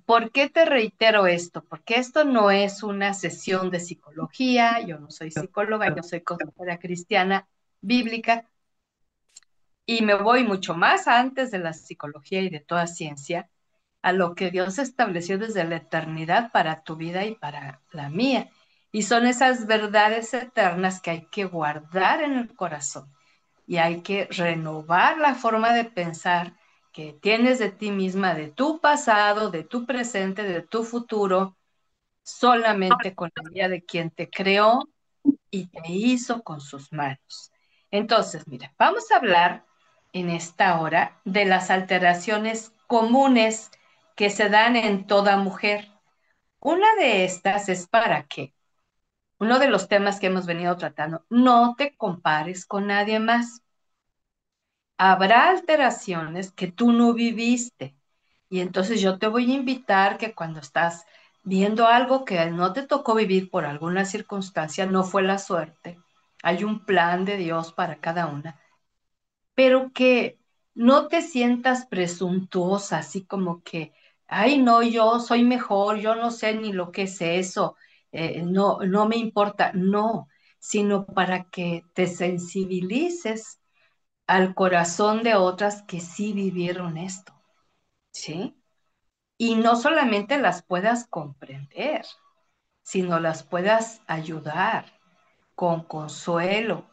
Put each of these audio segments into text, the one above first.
¿Por qué te reitero esto? Porque esto no es una sesión de psicología, yo no soy psicóloga, yo soy consejera cristiana bíblica y me voy mucho más antes de la psicología y de toda ciencia a lo que Dios estableció desde la eternidad para tu vida y para la mía. Y son esas verdades eternas que hay que guardar en el corazón y hay que renovar la forma de pensar que tienes de ti misma, de tu pasado, de tu presente, de tu futuro, solamente con la guía de quien te creó y te hizo con sus manos. Entonces, mira, vamos a hablar en esta hora de las alteraciones comunes que se dan en toda mujer. Una de estas es para que, uno de los temas que hemos venido tratando, no te compares con nadie más. Habrá alteraciones que tú no viviste. Y entonces yo te voy a invitar que cuando estás viendo algo que no te tocó vivir por alguna circunstancia, no fue la suerte, hay un plan de Dios para cada una, pero que no te sientas presuntuosa, así como que, ay, no, yo soy mejor, yo no sé ni lo que es eso, no, no me importa, no, sino para que te sensibilices al corazón de otras que sí vivieron esto, ¿sí? Y no solamente las puedas comprender, sino las puedas ayudar con consuelo,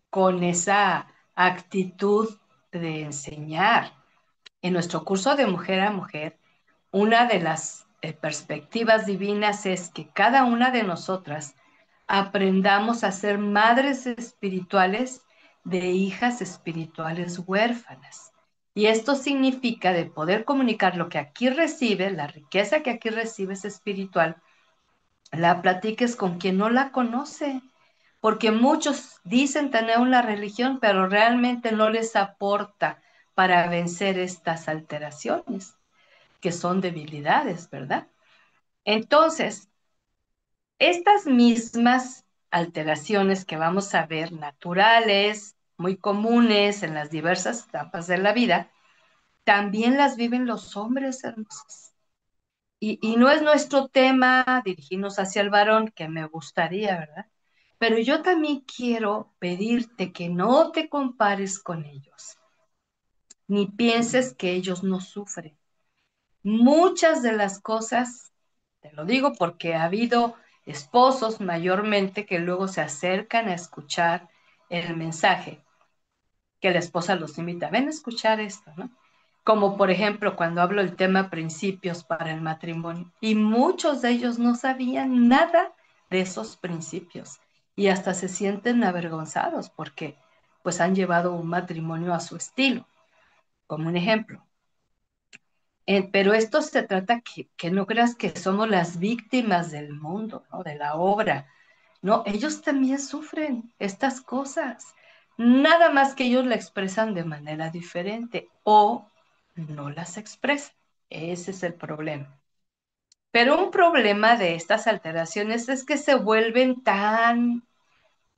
con esa actitud de enseñar. En nuestro curso de mujer a mujer, una de las perspectivas divinas es que cada una de nosotras aprendamos a ser madres espirituales de hijas espirituales huérfanas. Y esto significa de poder comunicar lo que aquí recibes, la riqueza que aquí recibes espiritual, la platiques con quien no la conoce, porque muchos dicen tener una religión, pero realmente no les aporta para vencer estas alteraciones, que son debilidades, ¿verdad? Entonces, estas mismas alteraciones que vamos a ver, naturales, muy comunes en las diversas etapas de la vida, también las viven los hombres hermosos. Y no es nuestro tema dirigirnos hacia el varón, que me gustaría, ¿verdad? Pero yo también quiero pedirte que no te compares con ellos, ni pienses que ellos no sufren. Muchas de las cosas, te lo digo porque ha habido esposos mayormente que luego se acercan a escuchar el mensaje que la esposa los invita, ven a escuchar esto, ¿no? Como por ejemplo cuando hablo del tema principios para el matrimonio, y muchos de ellos no sabían nada de esos principios y hasta se sienten avergonzados porque pues han llevado un matrimonio a su estilo, como un ejemplo. Pero esto se trata que no creas que somos las víctimas del mundo, ¿no? De la obra. No, ellos también sufren estas cosas. Nada más que ellos la expresan de manera diferente o no las expresan. Ese es el problema. Pero un problema de estas alteraciones es que se vuelven tan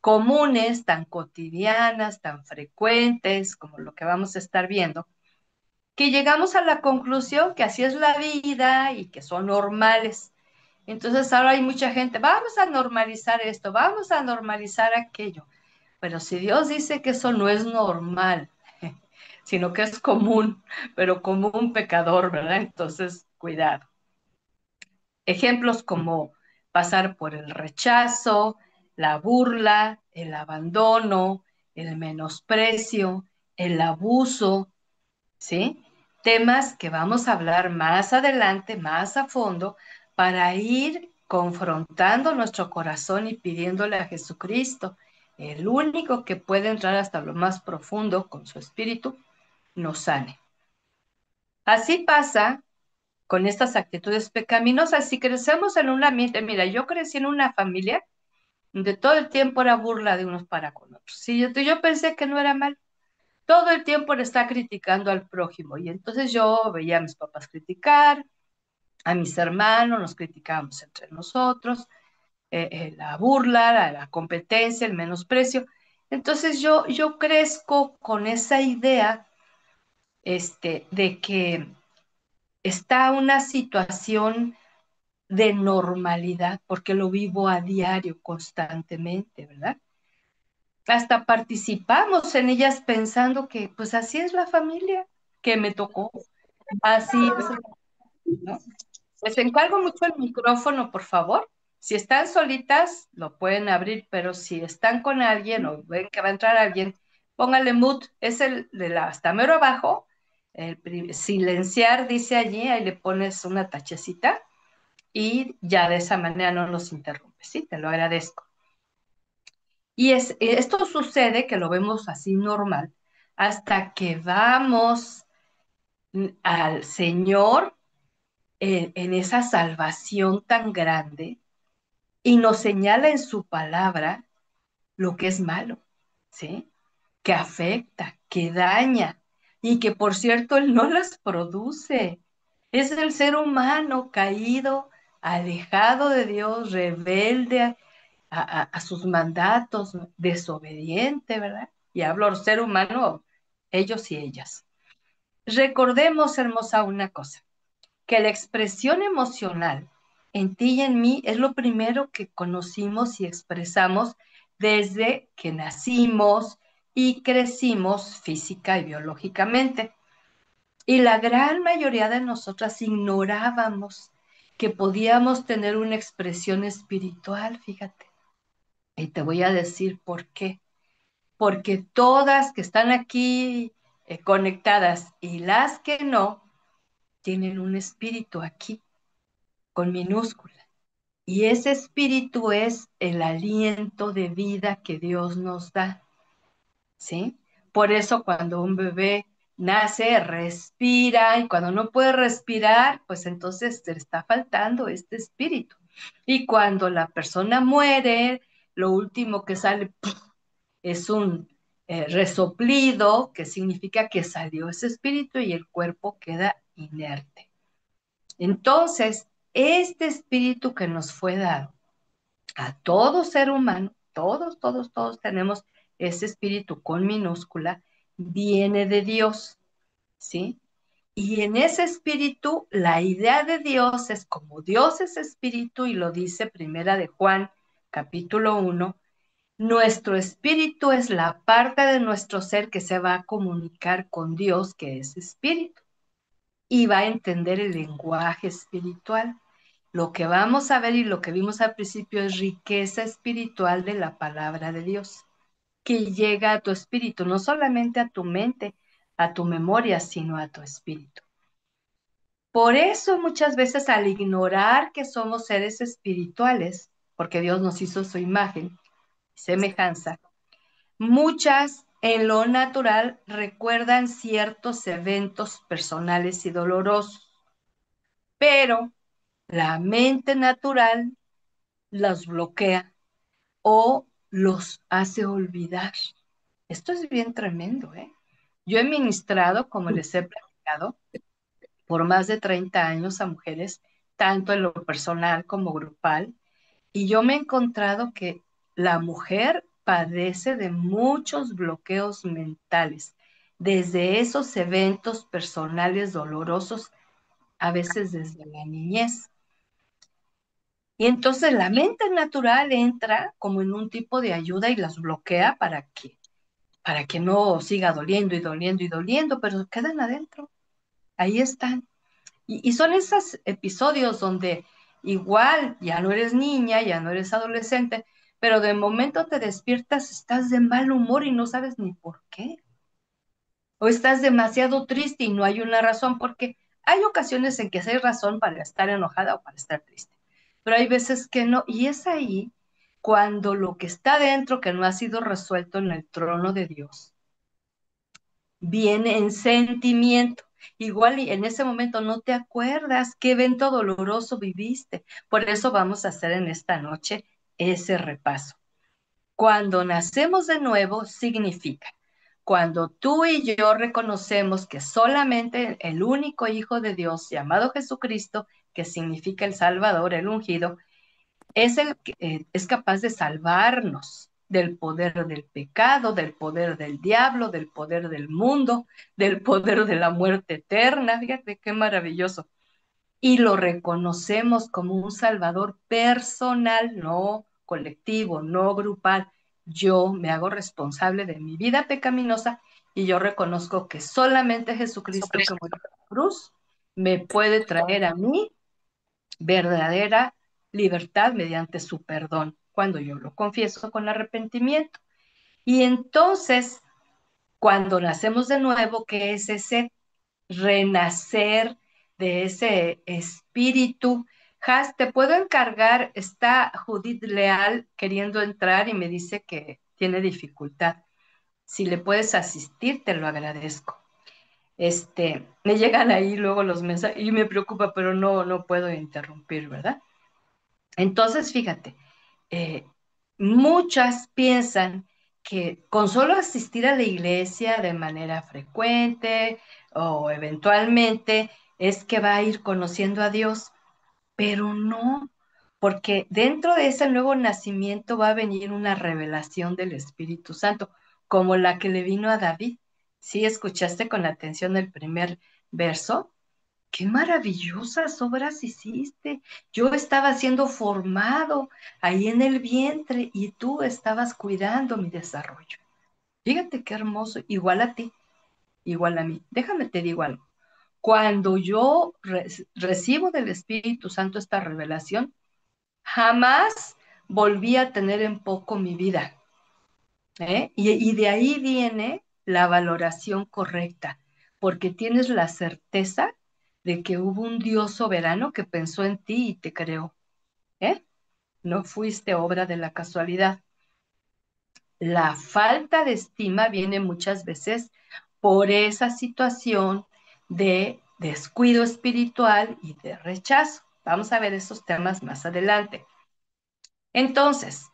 comunes, tan cotidianas, tan frecuentes, como lo que vamos a estar viendo, que llegamos a la conclusión que así es la vida y que son normales. Entonces ahora hay mucha gente, vamos a normalizar esto, vamos a normalizar aquello. Pero si Dios dice que eso no es normal, sino que es común, pero como un pecador, ¿verdad? Entonces, cuidado. Ejemplos como pasar por el rechazo, la burla, el abandono, el menosprecio, el abuso, ¿sí? Temas que vamos a hablar más adelante, más a fondo, para ir confrontando nuestro corazón y pidiéndole a Jesucristo, el único que puede entrar hasta lo más profundo con su espíritu, nos sane. Así pasa con estas actitudes pecaminosas. Si crecemos en un ambiente, mira, yo crecí en una familia donde todo el tiempo era burla de unos para con otros. Sí, yo pensé que no era mal, todo el tiempo le está criticando al prójimo. Y entonces yo veía a mis papás criticar, a mis hermanos, nos criticábamos entre nosotros, la burla, la competencia, el menosprecio. Entonces yo crezco con esa idea de que está una situación de normalidad, porque lo vivo a diario, constantemente, ¿verdad? Hasta participamos en ellas pensando que pues así es la familia que me tocó, así es, ¿no? Les encargo mucho el micrófono, por favor. Si están solitas, lo pueden abrir, pero si están con alguien o ven que va a entrar alguien, póngale mute. Es el de la hasta mero abajo. Silenciar dice allí, ahí le pones una tachecita y ya de esa manera no nos interrumpe. Sí, te lo agradezco. Y esto sucede que lo vemos así normal hasta que vamos al Señor en esa salvación tan grande y nos señala en su palabra lo que es malo, ¿sí? Que afecta, que daña y que por cierto Él no las produce. Es el ser humano caído, alejado de Dios, rebelde a sus mandatos, desobediente, ¿verdad? Y hablo ser humano, ellos y ellas. Recordemos, hermosa, una cosa, que la expresión emocional en ti y en mí es lo primero que conocimos y expresamos desde que nacimos y crecimos física y biológicamente. Y la gran mayoría de nosotras ignorábamos que podíamos tener una expresión espiritual, fíjate. Y te voy a decir por qué. Porque todas que están aquí conectadas y las que no, tienen un espíritu aquí con minúscula. Y ese espíritu es el aliento de vida que Dios nos da, ¿sí? Por eso cuando un bebé nace, respira, y cuando no puede respirar, pues entonces te está faltando este espíritu. Y cuando la persona muere, lo último que sale ¡puf! Es un resoplido, que significa que salió ese espíritu y el cuerpo queda inerte. Entonces, este espíritu que nos fue dado a todo ser humano, todos tenemos ese espíritu con minúscula, viene de Dios, ¿sí? Y en ese espíritu, la idea de Dios es como Dios es espíritu, y lo dice Primera de Juan, capítulo 1, nuestro espíritu es la parte de nuestro ser que se va a comunicar con Dios, que es espíritu, y va a entender el lenguaje espiritual. Lo que vamos a ver y lo que vimos al principio es riqueza espiritual de la palabra de Dios, que llega a tu espíritu, no solamente a tu mente, a tu memoria, sino a tu espíritu. Por eso muchas veces al ignorar que somos seres espirituales, porque Dios nos hizo su imagen y semejanza, muchas en lo natural recuerdan ciertos eventos personales y dolorosos, pero la mente natural los bloquea o los hace olvidar. Esto es bien tremendo, ¿eh? Yo he ministrado, como les he platicado, por más de 30 años a mujeres, tanto en lo personal como grupal, y yo me he encontrado que la mujer padece de muchos bloqueos mentales, desde esos eventos personales dolorosos, a veces desde la niñez. Y entonces la mente natural entra como en un tipo de ayuda y las bloquea para que no siga doliendo y doliendo y doliendo, pero quedan adentro, ahí están. Y son esos episodios donde igual ya no eres niña, ya no eres adolescente, pero de momento te despiertas, estás de mal humor y no sabes ni por qué. O estás demasiado triste y no hay una razón, porque hay ocasiones en que sí hay razón para estar enojada o para estar triste, pero hay veces que no, y es ahí cuando lo que está dentro, que no ha sido resuelto en el trono de Dios, viene en sentimiento. Igual y en ese momento no te acuerdas qué evento doloroso viviste. Por eso vamos a hacer en esta noche ese repaso. Cuando nacemos de nuevo significa cuando tú y yo reconocemos que solamente el único Hijo de Dios llamado Jesucristo, que significa el Salvador, el ungido, es el que es capaz de salvarnos. del poder del pecado, del poder del diablo, del poder del mundo, del poder de la muerte eterna. Fíjate qué maravilloso. Y lo reconocemos como un salvador personal, no colectivo, no grupal. Yo me hago responsable de mi vida pecaminosa y yo reconozco que solamente Jesucristo que murió en la cruz me puede traer a mí verdadera libertad mediante su perdón, cuando yo lo confieso con arrepentimiento. Y entonces, cuando nacemos de nuevo, que es ese renacer de ese espíritu. Has, te puedo encargar, está Judith Leal queriendo entrar y me dice que tiene dificultad. Si le puedes asistir, te lo agradezco. Me llegan ahí luego los mensajes y me preocupa, pero no puedo interrumpir, ¿verdad? Entonces, fíjate, eh, muchas piensan que con solo asistir a la iglesia de manera frecuente o eventualmente es que va a ir conociendo a Dios, pero no, porque dentro de ese nuevo nacimiento va a venir una revelación del Espíritu Santo, como la que le vino a David. ¿Sí escuchaste con atención el primer verso? Qué maravillosas obras hiciste. Yo estaba siendo formado ahí en el vientre y tú estabas cuidando mi desarrollo. Fíjate qué hermoso, igual a ti, igual a mí. Déjame te digo algo. Cuando yo recibo del Espíritu Santo esta revelación, jamás volví a tener en poco mi vida. Y de ahí viene la valoración correcta, porque tienes la certeza de que hubo un Dios soberano que pensó en ti y te creó. ¿Eh? No fuiste obra de la casualidad. La falta de estima viene muchas veces por esa situación de descuido espiritual y de rechazo. Vamos a ver esos temas más adelante. Entonces,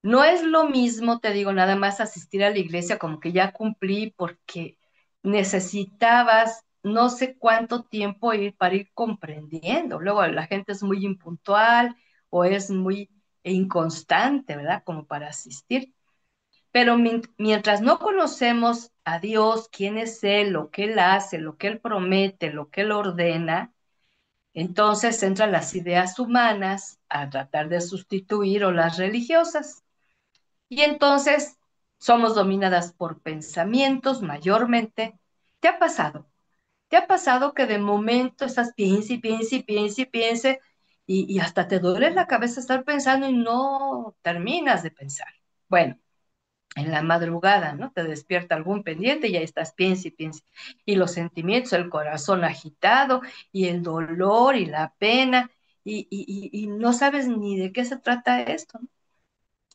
no es lo mismo, te digo, nada más asistir a la iglesia como que ya cumplí porque necesitabas no sé cuánto tiempo ir para ir comprendiendo. Luego la gente es muy impuntual o es muy inconstante, ¿verdad? Como para asistir. Pero mientras no conocemos a Dios, quién es Él, lo que Él hace, lo que Él promete, lo que Él ordena, entonces entran las ideas humanas a tratar de sustituir o las religiosas. Y entonces somos dominadas por pensamientos mayormente. ¿Te ha pasado? ¿Te ha pasado que de momento estás piense y piense y piense y piense y hasta te duele la cabeza estar pensando y no terminas de pensar? Bueno, en la madrugada, ¿no? Te despierta algún pendiente y ya estás piense y piense. Y los sentimientos, el corazón agitado y el dolor y la pena y no sabes ni de qué se trata esto, ¿no?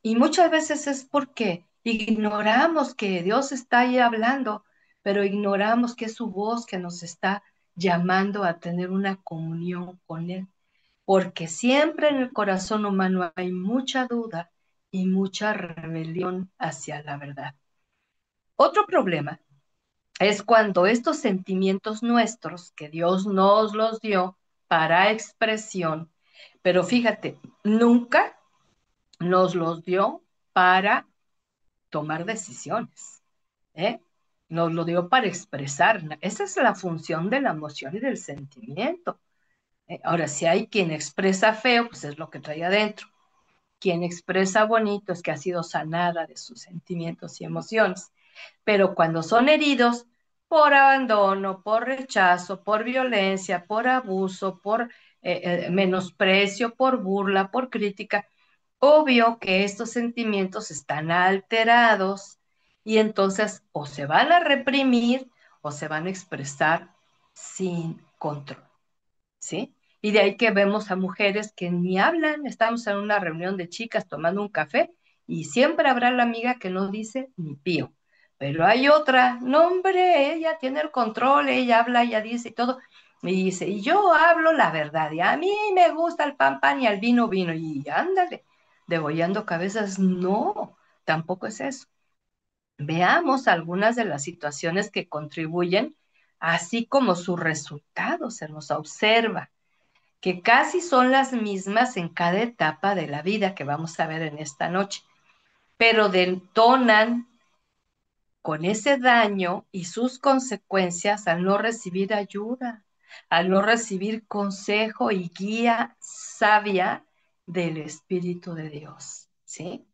Y muchas veces es porque ignoramos que Dios está ahí hablando, pero ignoramos que es su voz que nos está llamando a tener una comunión con Él. Porque siempre en el corazón humano hay mucha duda y mucha rebelión hacia la verdad. Otro problema es cuando estos sentimientos nuestros, que Dios nos los dio para expresión, pero fíjate, nunca nos los dio para tomar decisiones, ¿eh? Nos lo dio para expresar. Esa es la función de la emoción y del sentimiento. Ahora, si hay quien expresa feo, pues es lo que trae adentro. Quien expresa bonito es que ha sido sanada de sus sentimientos y emociones. Pero cuando son heridos por abandono, por rechazo, por violencia, por abuso, por menosprecio, por burla, por crítica, obvio que estos sentimientos están alterados y entonces o se van a reprimir o se van a expresar sin control, ¿sí? Y de ahí que vemos a mujeres que ni hablan, estamos en una reunión de chicas tomando un café y siempre habrá la amiga que no dice ni pío. Pero hay otra, no hombre, ella tiene el control, ella habla, ella dice y todo. Y dice, y yo hablo la verdad, y a mí me gusta el pan pan y el vino vino, y ándale, degollando cabezas, no, tampoco es eso. Veamos algunas de las situaciones que contribuyen, así como su resultado se nos observa que casi son las mismas en cada etapa de la vida que vamos a ver en esta noche. pero detonan con ese daño y sus consecuencias al no recibir ayuda, al no recibir consejo y guía sabia del Espíritu de Dios, ¿sí?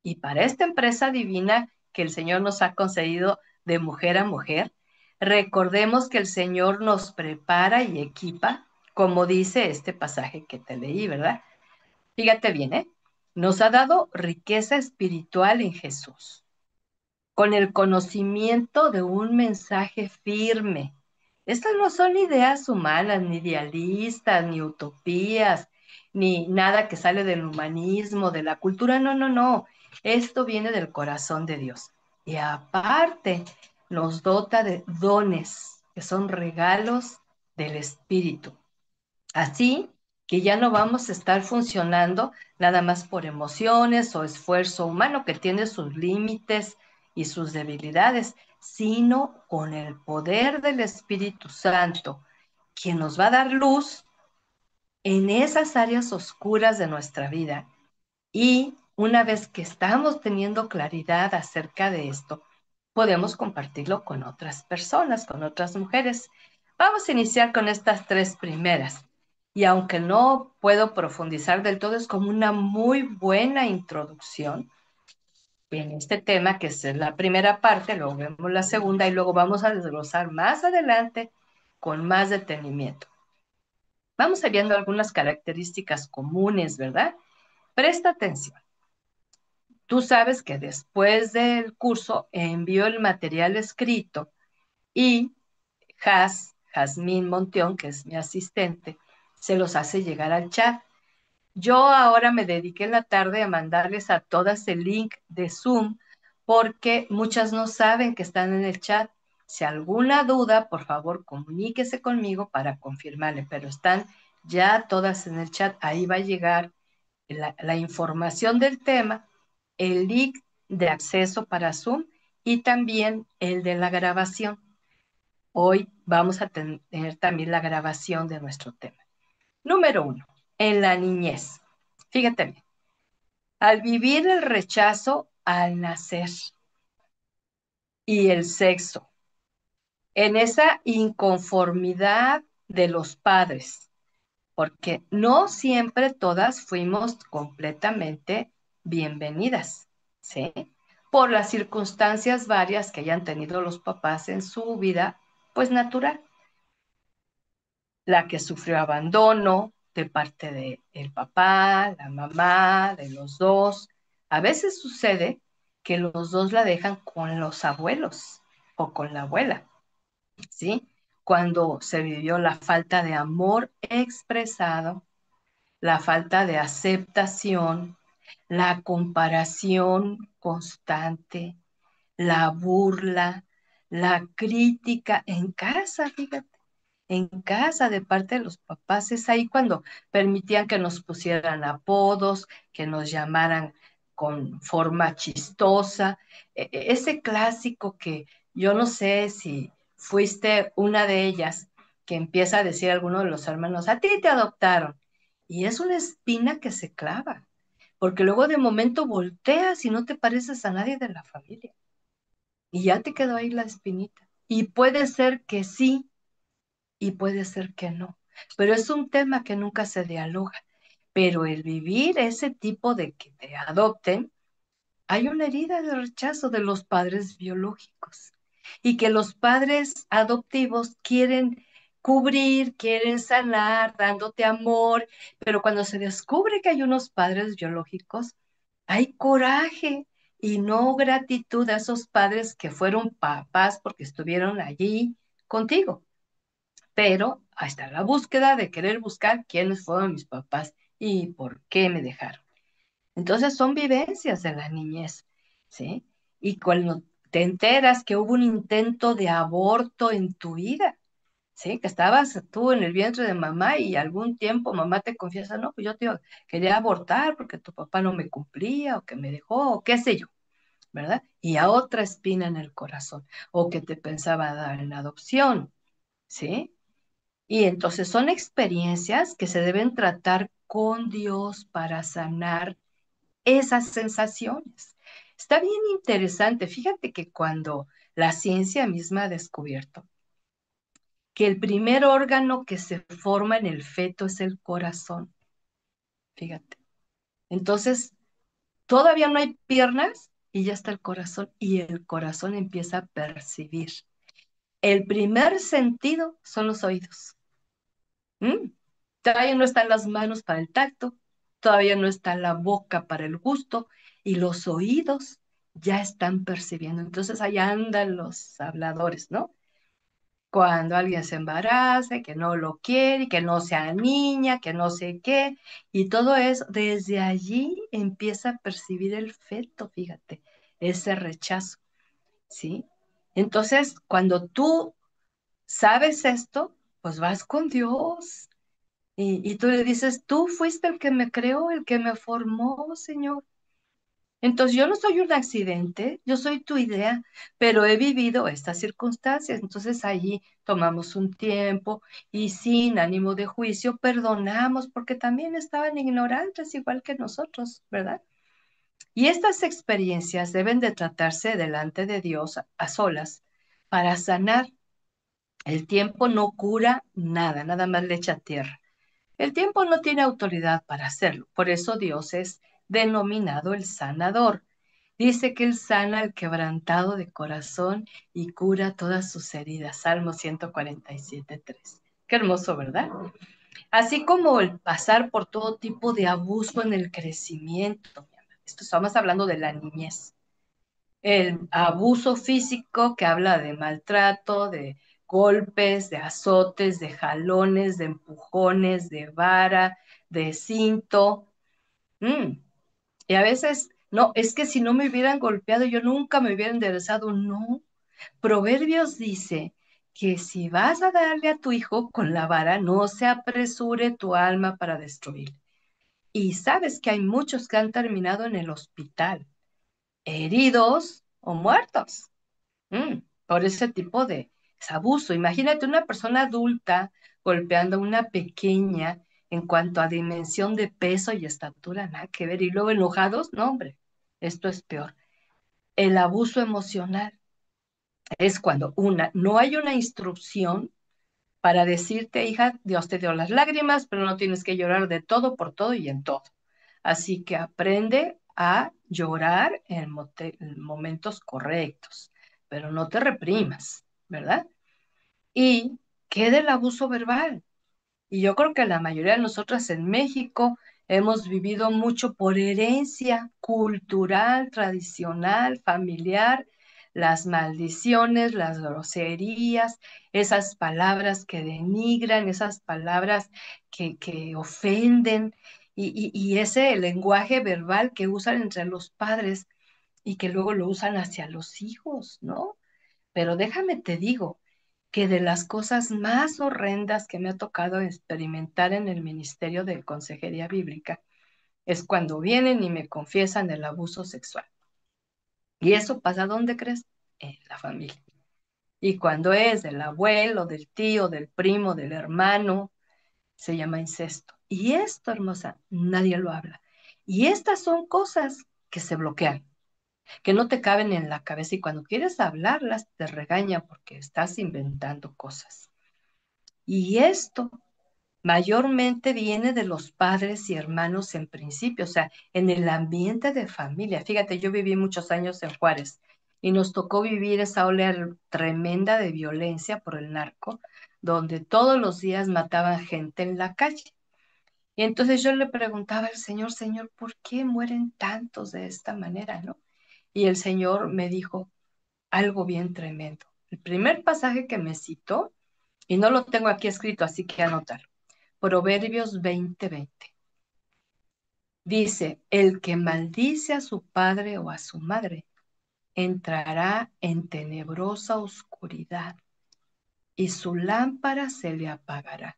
Y para esta empresa divina que el Señor nos ha concedido de mujer a mujer, recordemos que el Señor nos prepara y equipa, como dice este pasaje que te leí, ¿verdad? Fíjate bien, ¿eh? Nos ha dado riqueza espiritual en Jesús con el conocimiento de un mensaje firme. Estas no son ideas humanas, ni idealistas, ni utopías, ni nada que sale del humanismo, de la cultura. No, no, no. Esto viene del corazón de Dios. Y aparte, nos dota de dones, que son regalos del Espíritu. Así que ya no vamos a estar funcionando nada más por emociones o esfuerzo humano que tiene sus límites y sus debilidades, sino con el poder del Espíritu Santo, quien nos va a dar luz en esas áreas oscuras de nuestra vida. Y una vez que estamos teniendo claridad acerca de esto, podemos compartirlo con otras personas, con otras mujeres. Vamos a iniciar con estas tres primeras. Y aunque no puedo profundizar del todo, es como una muy buena introducción en este tema, que es la primera parte, luego vemos la segunda y luego vamos a desglosar más adelante con más detenimiento. Vamos a ir viendo algunas características comunes, ¿verdad? Presta atención. Tú sabes que después del curso envío el material escrito y Jazmín Monteón, que es mi asistente, se los hace llegar al chat. Yo ahora me dediqué en la tarde a mandarles a todas el link de Zoom porque muchas no saben que están en el chat. Si alguna duda, por favor, comuníquese conmigo para confirmarle, pero están ya todas en el chat. Ahí va a llegar la información del tema, el link de acceso para Zoom y también el de la grabación. Hoy vamos a tener también la grabación de nuestro tema. Número 1, en la niñez. Fíjate bien, al vivir el rechazo al nacer y el sexo, en esa inconformidad de los padres, porque no siempre todas fuimos completamente bienvenidas, ¿sí? Por las circunstancias varias que hayan tenido los papás en su vida, pues natural. La que sufrió abandono de parte del papá, la mamá, de los dos. A veces sucede que los dos la dejan con los abuelos o con la abuela, ¿sí? Cuando se vivió la falta de amor expresado, la falta de aceptación, la comparación constante, la burla, la crítica en casa, fíjate, en casa de parte de los papás. Es ahí cuando permitían que nos pusieran apodos, que nos llamaran con forma chistosa. Ese clásico que yo no sé si fuiste una de ellas, que empieza a decir a alguno de los hermanos, a ti te adoptaron. Y es una espina que se clava, porque luego de momento volteas y no te pareces a nadie de la familia. Y ya te quedó ahí la espinita. Y puede ser que sí, y puede ser que no. Pero es un tema que nunca se dialoga. Pero el vivir ese tipo de que te adopten, hay una herida de rechazo de los padres biológicos y que los padres adoptivos quieren cubrir, quieren sanar, dándote amor, pero cuando se descubre que hay unos padres biológicos, hay coraje y no gratitud a esos padres que fueron papás porque estuvieron allí contigo. Pero ahí está la búsqueda de querer buscar quiénes fueron mis papás y por qué me dejaron. Entonces son vivencias de la niñez, ¿sí? Y cuando te enteras que hubo un intento de aborto en tu vida, ¿sí? Que estabas tú en el vientre de mamá y algún tiempo mamá te confiesa, no, pues yo te quería abortar porque tu papá no me cumplía o que me dejó o qué sé yo, ¿verdad? Y a otra espina en el corazón o que te pensaba dar en adopción, ¿sí? Y entonces son experiencias que se deben tratar con Dios para sanar esas sensaciones. Está bien interesante. Fíjate que cuando la ciencia misma ha descubierto que el primer órgano que se forma en el feto es el corazón, fíjate. Entonces, todavía no hay piernas y ya está el corazón y el corazón empieza a percibir. El primer sentido son los oídos. ¿Mm? Todavía no están las manos para el tacto, todavía no está la boca para el gusto y los oídos ya están percibiendo. Entonces ahí andan los habladores, ¿no? Cuando alguien se embaraza, que no lo quiere, que no sea niña, que no sé qué, y todo eso, desde allí empieza a percibir el feto, fíjate, ese rechazo, ¿sí? Entonces, cuando tú sabes esto, pues vas con Dios y tú le dices, tú fuiste el que me creó, el que me formó, Señor. Entonces yo no soy un accidente, yo soy tu idea, pero he vivido estas circunstancias. Entonces allí tomamos un tiempo y sin ánimo de juicio perdonamos porque también estaban ignorantes igual que nosotros, ¿verdad? Y estas experiencias deben de tratarse delante de Dios a solas para sanar. El tiempo no cura nada, nada más le echa tierra. El tiempo no tiene autoridad para hacerlo, por eso Dios es denominado el sanador. Dice que Él sana al quebrantado de corazón y cura todas sus heridas. Salmo 147:3. Qué hermoso, ¿verdad? Así como el pasar por todo tipo de abuso en el crecimiento. Esto estamos hablando de la niñez. El abuso físico que habla de maltrato, de golpes, de azotes, de jalones, de empujones, de vara, de cinto. Mm. Y a veces, no, es que si no me hubieran golpeado, yo nunca me hubiera enderezado. No. Proverbios dice que si vas a darle a tu hijo con la vara, no se apresure tu alma para destruir. Y sabes que hay muchos que han terminado en el hospital, heridos o muertos. Por ese tipo de abuso. Imagínate una persona adulta golpeando a una pequeña en cuanto a dimensión de peso y estatura, nada que ver. Y luego enojados, no, hombre, esto es peor. El abuso emocional es cuando no hay una instrucción para decirte, hija, Dios te dio las lágrimas, pero no tienes que llorar de todo, por todo y en todo. Así que aprende a llorar en momentos correctos, pero no te reprimas, ¿verdad? Y qué del abuso verbal. Y yo creo que la mayoría de nosotras en México hemos vivido mucho por herencia cultural, tradicional, familiar, las maldiciones, las groserías, esas palabras que denigran, esas palabras que ofenden y ese lenguaje verbal que usan entre los padres y que luego lo usan hacia los hijos, ¿no? Pero déjame te digo que de las cosas más horrendas que me ha tocado experimentar en el Ministerio de Consejería Bíblica es cuando vienen y me confiesan el abuso sexual. ¿Y eso pasa dónde crees? En la familia. Y cuando es del abuelo, del tío, del primo, del hermano, se llama incesto. Y esto, hermosa, nadie lo habla. Y estas son cosas que se bloquean, que no te caben en la cabeza y cuando quieres hablarlas te regañan porque estás inventando cosas. Y esto mayormente viene de los padres y hermanos en principio, o sea, en el ambiente de familia. Fíjate, yo viví muchos años en Juárez y nos tocó vivir esa ola tremenda de violencia por el narco, donde todos los días mataban gente en la calle. Y entonces yo le preguntaba al Señor, Señor, ¿por qué mueren tantos de esta manera, no? Y el Señor me dijo algo bien tremendo. El primer pasaje que me citó, y no lo tengo aquí escrito, así que anotar. Proverbios 20:20. Dice, el que maldice a su padre o a su madre entrará en tenebrosa oscuridad y su lámpara se le apagará.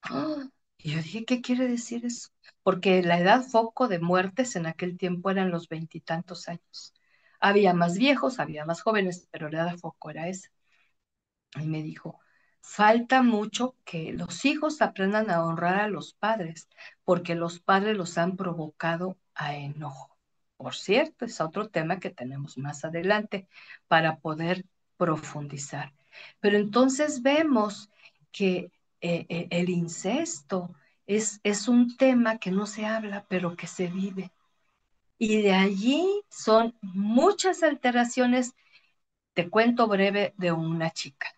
¡Ah! Y yo dije, ¿qué quiere decir eso? Porque la edad foco de muertes en aquel tiempo eran los veintitantos años. Había más viejos, había más jóvenes, pero la edad foco era esa. Y me dijo, falta mucho que los hijos aprendan a honrar a los padres, porque los padres los han provocado a enojo. Por cierto, es otro tema que tenemos más adelante para poder profundizar. Pero entonces vemos que el incesto es un tema que no se habla, pero que se vive. Y de allí son muchas alteraciones. Te cuento breve de una chica.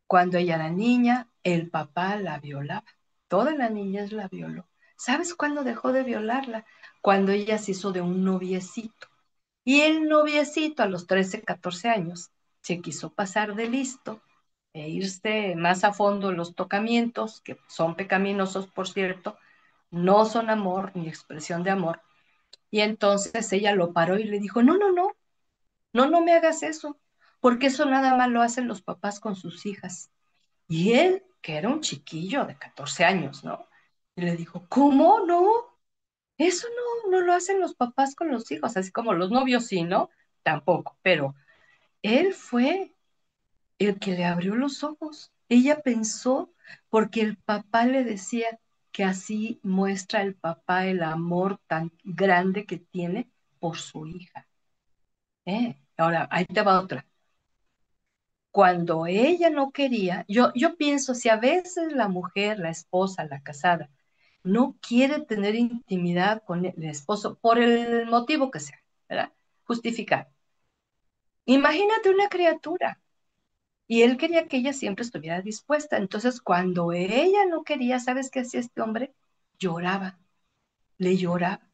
Cuando ella era niña, el papá la violaba. Toda la niñez la violó. ¿Sabes cuándo dejó de violarla? Cuando ella se hizo de un noviecito. Y el noviecito a los 13, 14 años se quiso pasar de listo e irse más a fondo en los tocamientos, que son pecaminosos, por cierto, no son amor ni expresión de amor. Y entonces ella lo paró y le dijo, no, no, no, no, no me hagas eso, porque eso nada más lo hacen los papás con sus hijas. Y él, que era un chiquillo de 14 años, ¿no? Y le dijo, ¿cómo no? Eso no lo hacen los papás con los hijos, así como los novios sí, ¿no? Tampoco, pero él fue el que le abrió los ojos. Ella pensó, porque el papá le decía que así muestra el papá el amor tan grande que tiene por su hija. Ahora, ahí te va otra. Cuando ella no quería, yo pienso, si a veces la mujer, la esposa, la casada, no quiere tener intimidad con el esposo por el motivo que sea, ¿verdad? Justificar. Imagínate una criatura. Y él quería que ella siempre estuviera dispuesta. Entonces, cuando ella no quería, ¿sabes qué hacía este hombre? Lloraba, le lloraba.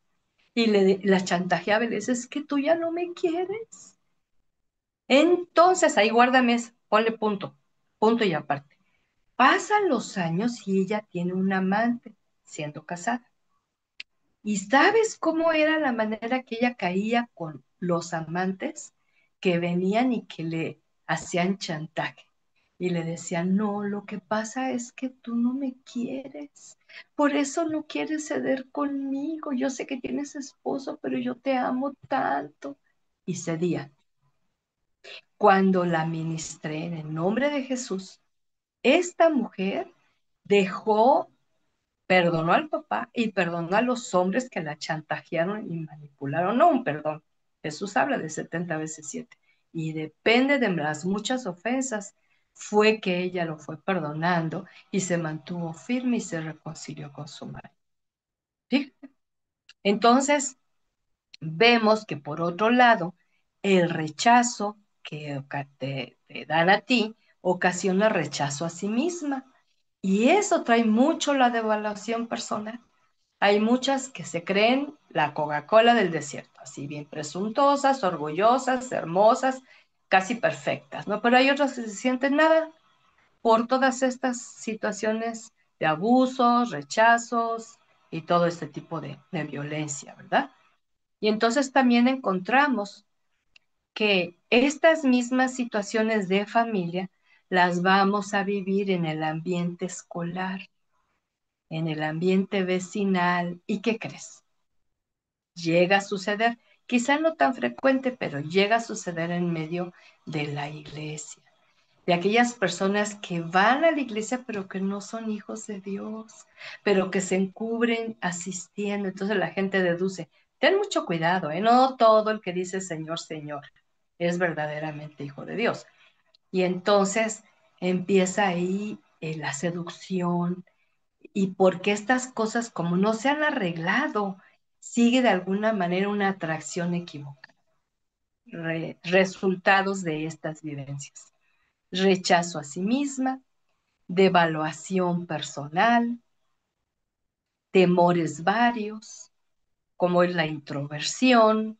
Y la chantajeaba y le dice, es que tú ya no me quieres. Entonces, ahí guárdame, ponle punto, punto y aparte. Pasan los años y ella tiene un amante siendo casada. ¿Y sabes cómo era la manera que ella caía con los amantes que venían y que le hacían chantaje? Y le decían, no, lo que pasa es que tú no me quieres, por eso no quieres ceder conmigo. Yo sé que tienes esposo, pero yo te amo tanto. Y cedía. Cuando la ministré en el nombre de Jesús, esta mujer dejó, perdonó al papá y perdonó a los hombres que la chantajearon y manipularon. No un perdón. Jesús habla de 70 veces 7. Y depende de las muchas ofensas, fue que ella lo fue perdonando y se mantuvo firme y se reconcilió con su marido. Fíjate. Entonces, vemos que por otro lado, el rechazo que te dan a ti ocasiona rechazo a sí misma. Y eso trae mucho la devaluación personal. Hay muchas que se creen la Coca-Cola del desierto, así bien presuntuosas, orgullosas, hermosas, casi perfectas, ¿no? Pero hay otras que se sienten nada por todas estas situaciones de abusos, rechazos y todo este tipo de violencia, ¿verdad? Y entonces también encontramos que estas mismas situaciones de familia las vamos a vivir en el ambiente escolar, en el ambiente vecinal. ¿Y qué crees? Llega a suceder, quizá no tan frecuente, pero llega a suceder en medio de la iglesia, de aquellas personas que van a la iglesia pero que no son hijos de Dios, pero que se encubren asistiendo. Entonces la gente deduce, ten mucho cuidado, ¿eh? No todo el que dice Señor, Señor es verdaderamente hijo de Dios. Y entonces empieza ahí la seducción, y porque estas cosas, como no se han arreglado, sigue de alguna manera una atracción equivocada. Resultados de estas vivencias: rechazo a sí misma, devaluación personal, temores varios, como es la introversión,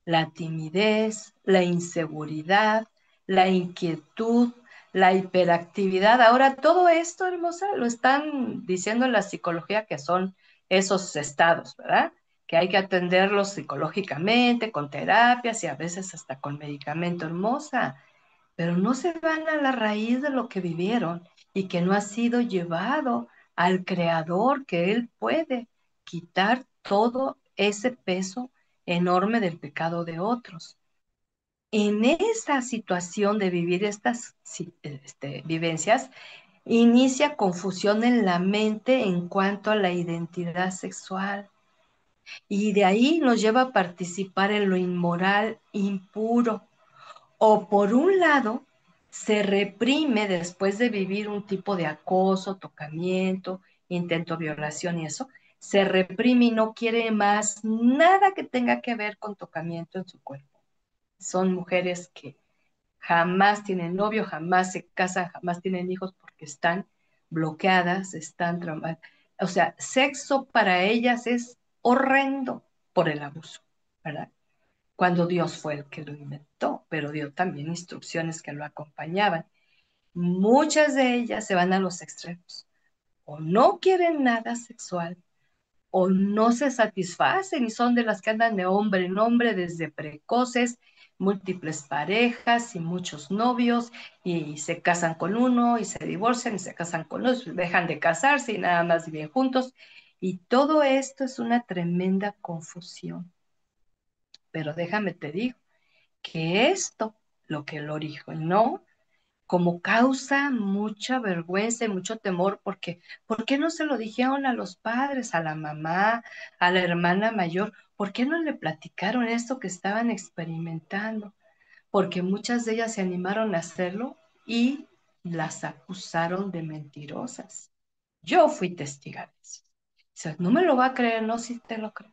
la timidez, la inseguridad, la inquietud, la hiperactividad. Ahora, todo esto, hermosa, lo están diciendo en la psicología que son esos estados, ¿verdad? Que hay que atenderlos psicológicamente, con terapias y a veces hasta con medicamento, hermosa, pero no se van a la raíz de lo que vivieron y que no ha sido llevado al Creador, que Él puede quitar todo ese peso enorme del pecado de otros. En esa situación de vivir estas vivencias, inicia confusión en la mente en cuanto a la identidad sexual. Y de ahí nos lleva a participar en lo inmoral, impuro. O por un lado, se reprime después de vivir un tipo de acoso, tocamiento, intento de violación y eso, se reprime y no quiere más nada que tenga que ver con tocamiento en su cuerpo. Son mujeres que jamás tienen novio, jamás se casan, jamás tienen hijos porque están bloqueadas, están traumadas. O sea, sexo para ellas es horrendo por el abuso, ¿verdad? Cuando Dios fue el que lo inventó, pero dio también instrucciones que lo acompañaban. Muchas de ellas se van a los extremos, o no quieren nada sexual, o no se satisfacen y son de las que andan de hombre en hombre desde precoces, múltiples parejas y muchos novios, y se casan con uno y se divorcian y se casan con otro, dejan de casarse y nada más viven juntos. Y todo esto es una tremenda confusión. Pero déjame te digo que esto, lo que lo originó, como causa mucha vergüenza y mucho temor, porque ¿por qué no se lo dijeron a los padres, a la mamá, a la hermana mayor? ¿Por qué no le platicaron esto que estaban experimentando? Porque muchas de ellas se animaron a hacerlo y las acusaron de mentirosas. Yo fui testiga de eso. O sea, no me lo va a creer, no, si te lo creo.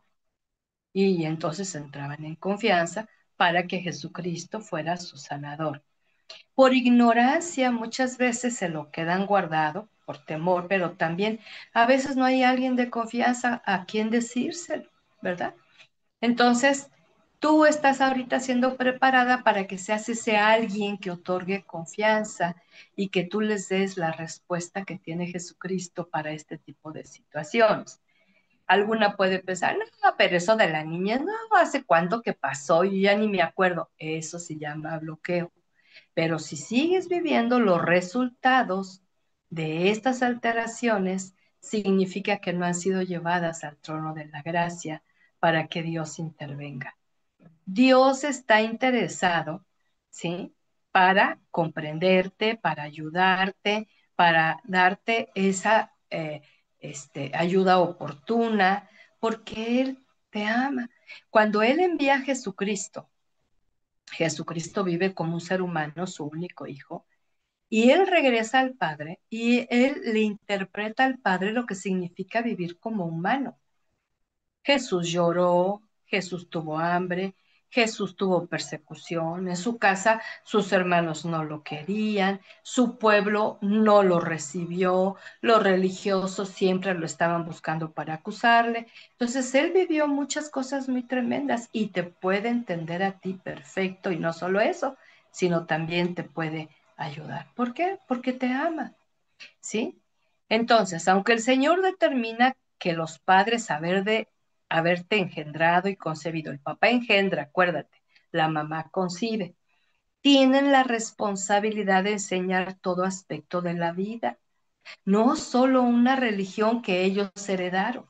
Y entonces entraban en confianza para que Jesucristo fuera su sanador. Por ignorancia muchas veces se lo quedan guardado, por temor, pero también a veces no hay alguien de confianza a quien decírselo, ¿verdad? Entonces, tú estás ahorita siendo preparada para que seas ese alguien que otorgue confianza y que tú les des la respuesta que tiene Jesucristo para este tipo de situaciones. Alguna puede pensar, no, pero eso de la niña, no, ¿hace cuánto que pasó? Yo ya ni me acuerdo. Eso se llama bloqueo. Pero si sigues viviendo los resultados de estas alteraciones, significa que no han sido llevadas al trono de la gracia para que Dios intervenga. Dios está interesado, ¿sí? Para comprenderte, para ayudarte, para darte esa ayuda oportuna, porque Él te ama. Cuando Él envía a Jesucristo, Jesucristo vive como un ser humano, su único hijo, y Él regresa al Padre y Él le interpreta al Padre lo que significa vivir como humano. Jesús lloró, Jesús tuvo hambre, Jesús tuvo persecución, en su casa sus hermanos no lo querían, su pueblo no lo recibió, los religiosos siempre lo estaban buscando para acusarle. Entonces él vivió muchas cosas muy tremendas y te puede entender a ti perfecto y no solo eso, sino también te puede ayudar. ¿Por qué? Porque te ama. ¿Sí? Entonces, aunque el Señor determina que los padres haberte engendrado y concebido, el papá engendra, acuérdate, la mamá concibe, tienen la responsabilidad de enseñar todo aspecto de la vida, no solo una religión que ellos heredaron,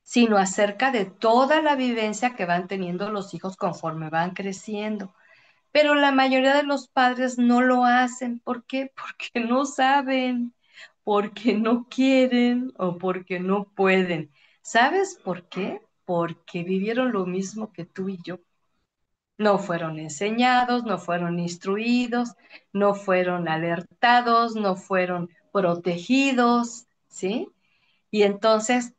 sino acerca de toda la vivencia que van teniendo los hijos conforme van creciendo. Pero la mayoría de los padres no lo hacen. ¿Por qué? Porque no saben, porque no quieren o porque no pueden. ¿Sabes por qué? Porque vivieron lo mismo que tú y yo. No fueron enseñados, no fueron instruidos, no fueron alertados, no fueron protegidos, ¿sí? Y entonces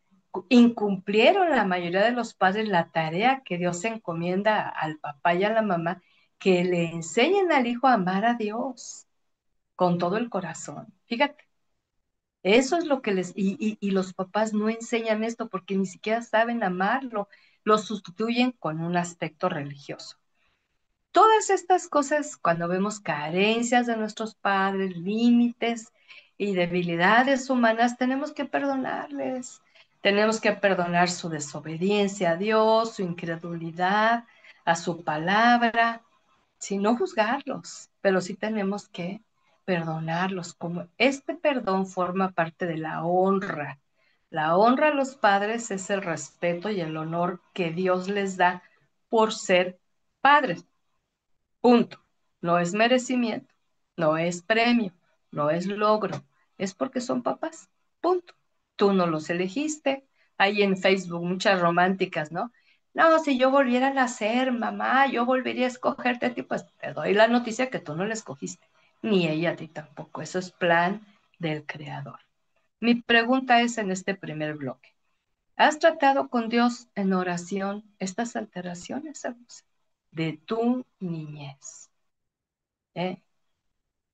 incumplieron la mayoría de los padres la tarea que Dios encomienda al papá y a la mamá, que le enseñen al hijo a amar a Dios con todo el corazón. Fíjate, eso es lo que y los papás no enseñan esto porque ni siquiera saben amarlo, lo sustituyen con un aspecto religioso. Todas estas cosas, cuando vemos carencias de nuestros padres, límites y debilidades humanas, tenemos que perdonarles. Tenemos que perdonar su desobediencia a Dios, su incredulidad a su palabra, sin no juzgarlos, pero sí tenemos que perdonarlos. Como este perdón forma parte de la honra. La honra a los padres es el respeto y el honor que Dios les da por ser padres. Punto. No es merecimiento, no es premio, no es logro, es porque son papás. Punto. Tú no los elegiste, hay en Facebook muchas románticas, ¿no? No, si yo volviera a nacer, mamá, yo volvería a escogerte a ti, pues te doy la noticia que tú no la escogiste, ni ella a ti tampoco. Eso es plan del Creador. Mi pregunta es en este primer bloque. ¿Has tratado con Dios en oración estas alteraciones, hermosa, de tu niñez? ¿Eh?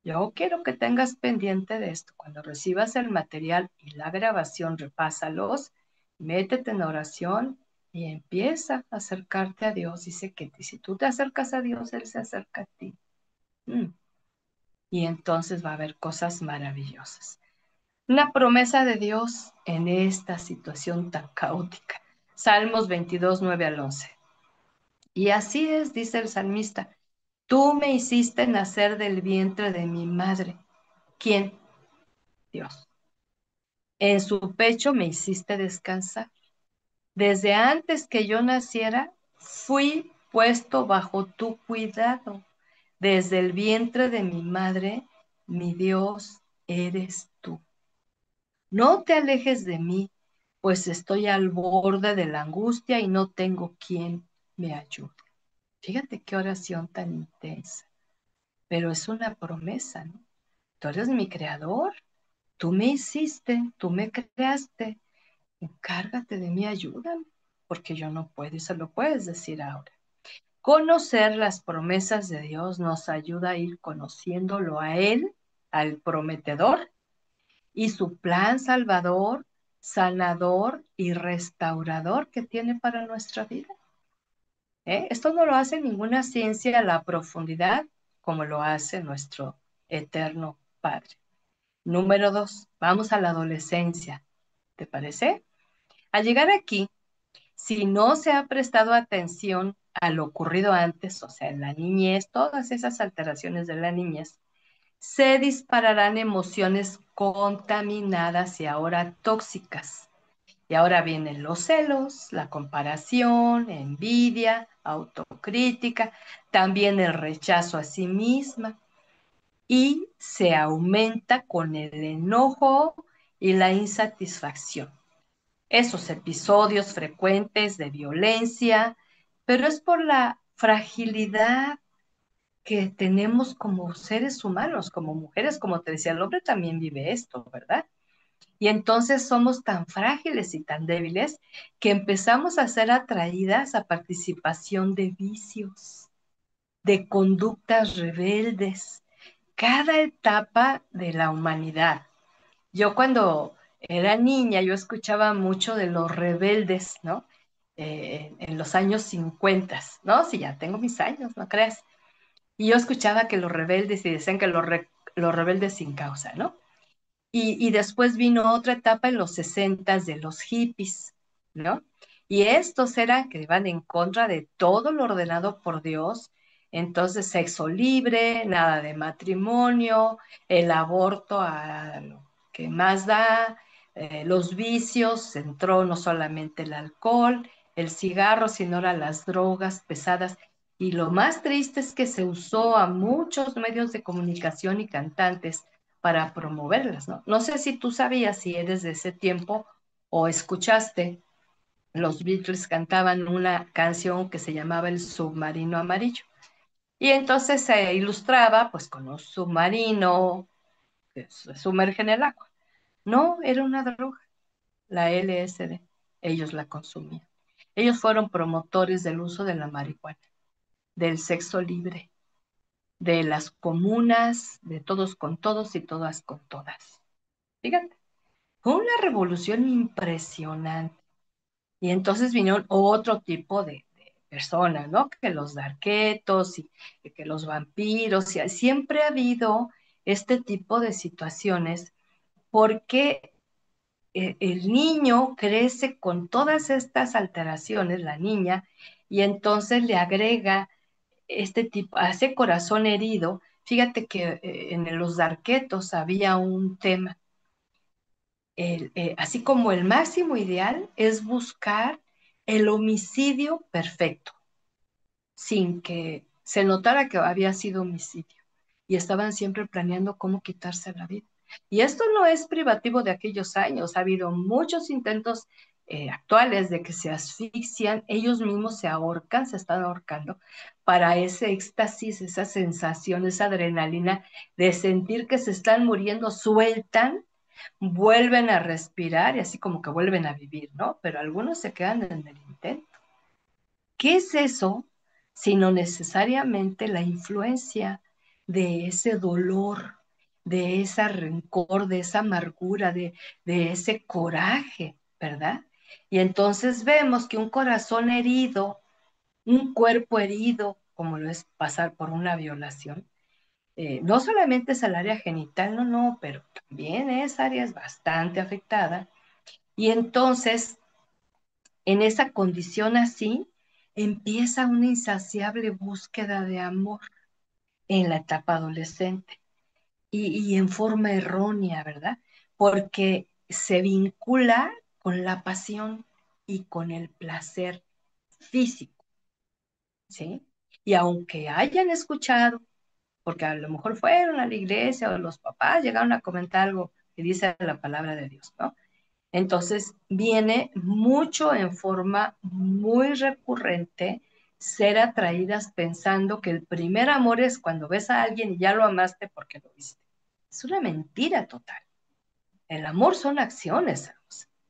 Yo quiero que tengas pendiente de esto. Cuando recibas el material y la grabación, repásalos, métete en oración y empieza a acercarte a Dios. Dice que si tú te acercas a Dios, Él se acerca a ti. Mm. Y entonces va a haber cosas maravillosas. Una promesa de Dios en esta situación tan caótica. Salmos 22, 9 al 11. Y así es, dice el salmista, tú me hiciste nacer del vientre de mi madre. ¿Quién? Dios. En su pecho me hiciste descansar. Desde antes que yo naciera, fui puesto bajo tu cuidado. Desde el vientre de mi madre, mi Dios eres tú. No te alejes de mí, pues estoy al borde de la angustia y no tengo quien me ayude. Fíjate qué oración tan intensa, pero es una promesa, ¿no? Tú eres mi creador, tú me hiciste, tú me creaste, encárgate de mí, ayúdame, porque yo no puedo y se lo puedes decir ahora. Conocer las promesas de Dios nos ayuda a ir conociéndolo a Él, al prometedor, y su plan salvador, sanador y restaurador que tiene para nuestra vida. Esto no lo hace ninguna ciencia a la profundidad como lo hace nuestro eterno Padre. Número 2, vamos a la adolescencia. ¿Te parece? Al llegar aquí, si no se ha prestado atención a lo ocurrido antes, o sea, en la niñez, todas esas alteraciones de la niñez, se dispararán emociones contaminadas y ahora tóxicas. Y ahora vienen los celos, la comparación, envidia, autocrítica, también el rechazo a sí misma y se aumenta con el enojo y la insatisfacción. Esos episodios frecuentes de violencia, pero es por la fragilidad que tenemos como seres humanos, como mujeres, como te decía, el hombre también vive esto, ¿verdad? Y entonces somos tan frágiles y tan débiles que empezamos a ser atraídas a participación de vicios, de conductas rebeldes, cada etapa de la humanidad. Yo cuando era niña, yo escuchaba mucho de los rebeldes, ¿no? En los años 50, ¿no? Si ya tengo mis años, ¿no crees? Y yo escuchaba que los rebeldes y decían que los rebeldes sin causa, ¿no? Y después vino otra etapa en los 60 de los hippies, ¿no? Y estos eran que iban en contra de todo lo ordenado por Dios. Entonces, sexo libre, nada de matrimonio, el aborto a lo que más da, los vicios, entró no solamente el alcohol, el cigarro, sino ahora las drogas pesadas. Y lo más triste es que se usó a muchos medios de comunicación y cantantes para promoverlas, ¿no? No sé si tú sabías, si eres de ese tiempo o escuchaste, los Beatles cantaban una canción que se llamaba El Submarino Amarillo. Y entonces se ilustraba pues con un submarino que se sumerge en el agua. No, era una droga, la LSD. Ellos la consumían. Ellos fueron promotores del uso de la marihuana, del sexo libre, de las comunas, de todos con todos y todas con todas. Fíjate. Fue una revolución impresionante. Y entonces vinieron otro tipo de personas, ¿no? Que los darketos y que los vampiros. Y siempre ha habido este tipo de situaciones porque el niño crece con todas estas alteraciones, la niña, y entonces le agrega este tipo, hace corazón herido. Fíjate que en los darketos había un tema así como el máximo ideal es buscar el homicidio perfecto, sin que se notara que había sido homicidio. Y estaban siempre planeando cómo quitarse la vida. Y esto no es privativo de aquellos años. Ha habido muchos intentos actuales de que se asfixian, ellos mismos se ahorcan, se están ahorcando para ese éxtasis, esa sensación, esa adrenalina de sentir que se están muriendo, sueltan, vuelven a respirar y así como que vuelven a vivir, ¿no? Pero algunos se quedan en el intento. ¿Qué es eso? Sino necesariamente la influencia de ese dolor, de ese rencor, de esa amargura, de ese coraje, ¿verdad? Y entonces vemos que un corazón herido, un cuerpo herido, como lo es pasar por una violación, no solamente es el área genital, no, no, pero también es área bastante afectada. Y entonces en esa condición así, empieza una insaciable búsqueda de amor en la etapa adolescente y en forma errónea, ¿verdad? Porque se vincula con la pasión y con el placer físico, ¿sí? Y aunque hayan escuchado, porque a lo mejor fueron a la iglesia o los papás llegaron a comentar algo que dice la palabra de Dios, ¿no? Entonces viene mucho en forma muy recurrente ser atraídas pensando que el primer amor es cuando ves a alguien y ya lo amaste porque lo viste. Es una mentira total. El amor son acciones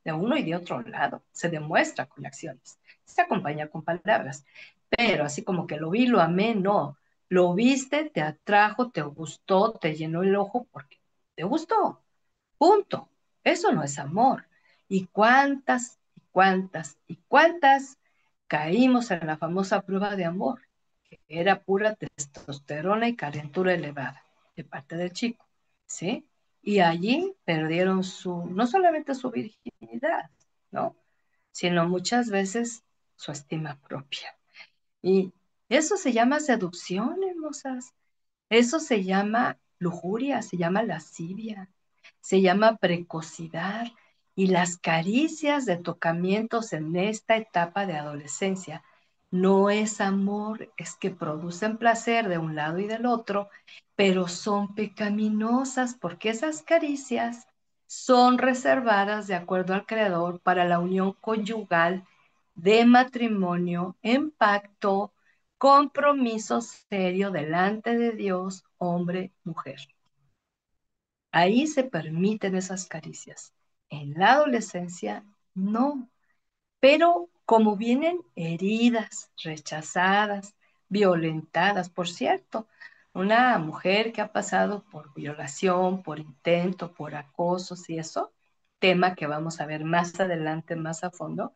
de uno y de otro lado. Se demuestra con acciones. Se acompaña con palabras. Pero así como que lo vi, lo amé, no. Lo viste, te atrajo, te gustó, te llenó el ojo porque te gustó. Punto. Eso no es amor. ¿Y cuántas, y cuántas, y cuántas caímos en la famosa prueba de amor? Que era pura testosterona y calentura elevada de parte del chico, ¿sí? Y allí perdieron no solamente su virginidad, ¿no? Sino muchas veces su estima propia. Y eso se llama seducción, hermosas. Eso se llama lujuria, se llama lascivia, se llama precocidad y las caricias de tocamientos en esta etapa de adolescencia no es amor, es que producen placer de un lado y del otro, pero son pecaminosas porque esas caricias son reservadas de acuerdo al Creador para la unión conyugal de matrimonio en pacto, compromiso serio delante de Dios, hombre, mujer. Ahí se permiten esas caricias. En la adolescencia, no. Pero como vienen heridas, rechazadas, violentadas, por cierto, una mujer que ha pasado por violación, por intento, por acosos y eso, tema que vamos a ver más adelante, más a fondo,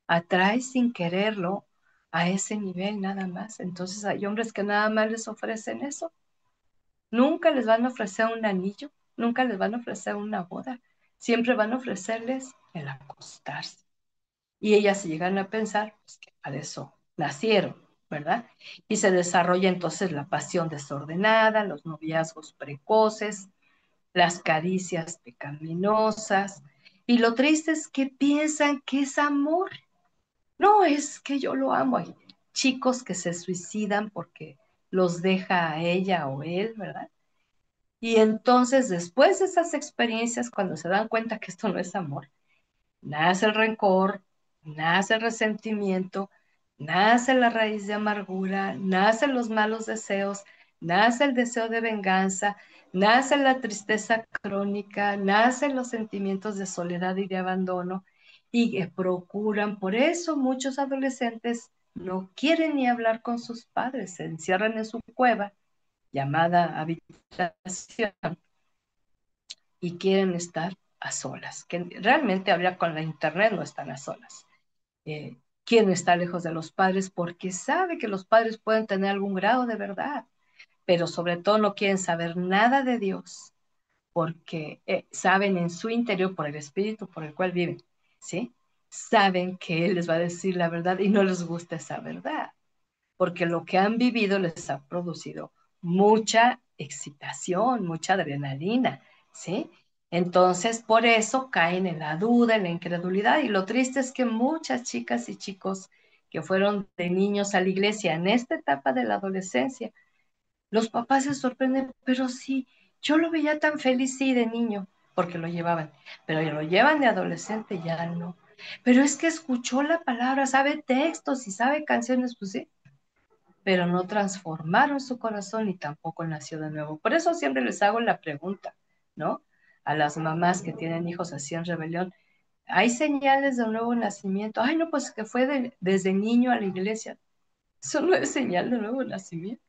atrae sin quererlo a ese nivel nada más. Entonces hay hombres que nada más les ofrecen eso. Nunca les van a ofrecer un anillo, nunca les van a ofrecer una boda. Siempre van a ofrecerles el acostarse. Y ellas se llegan a pensar pues, que para eso nacieron, ¿verdad? Y se desarrolla entonces la pasión desordenada, los noviazgos precoces, las caricias pecaminosas. Y lo triste es que piensan que es amor. No, es que yo lo amo. Hay chicos que se suicidan porque los deja a ella o él, ¿verdad? Y entonces, después de esas experiencias, cuando se dan cuenta que esto no es amor, nace el rencor, nace el resentimiento, nace la raíz de amargura, nacen los malos deseos, nace el deseo de venganza, nace la tristeza crónica, nacen los sentimientos de soledad y de abandono y procuran, por eso muchos adolescentes no quieren ni hablar con sus padres, se encierran en su cueva llamada habitación y quieren estar a solas, que realmente hablar con la internet no están a solas. Quieren estar lejos de los padres porque sabe que los padres pueden tener algún grado de verdad, pero sobre todo no quieren saber nada de Dios porque saben en su interior por el espíritu por el cual viven, ¿sí? Saben que Él les va a decir la verdad y no les gusta esa verdad porque lo que han vivido les ha producido mucha excitación, mucha adrenalina, ¿sí? Entonces, por eso caen en la duda, en la incredulidad, y lo triste es que muchas chicas y chicos que fueron de niños a la iglesia en esta etapa de la adolescencia, los papás se sorprenden, pero sí, yo lo veía tan feliz, sí, de niño, porque lo llevaban, pero lo llevan de adolescente, ya no. Pero es que escuchó la palabra, sabe textos y sabe canciones, pues sí, pero no transformaron su corazón y tampoco nació de nuevo. Por eso siempre les hago la pregunta, ¿no? A las mamás que tienen hijos así en rebelión, ¿hay señales de un nuevo nacimiento? Ay, no, pues que fue desde niño a la iglesia. Eso no es señal de nuevo nacimiento.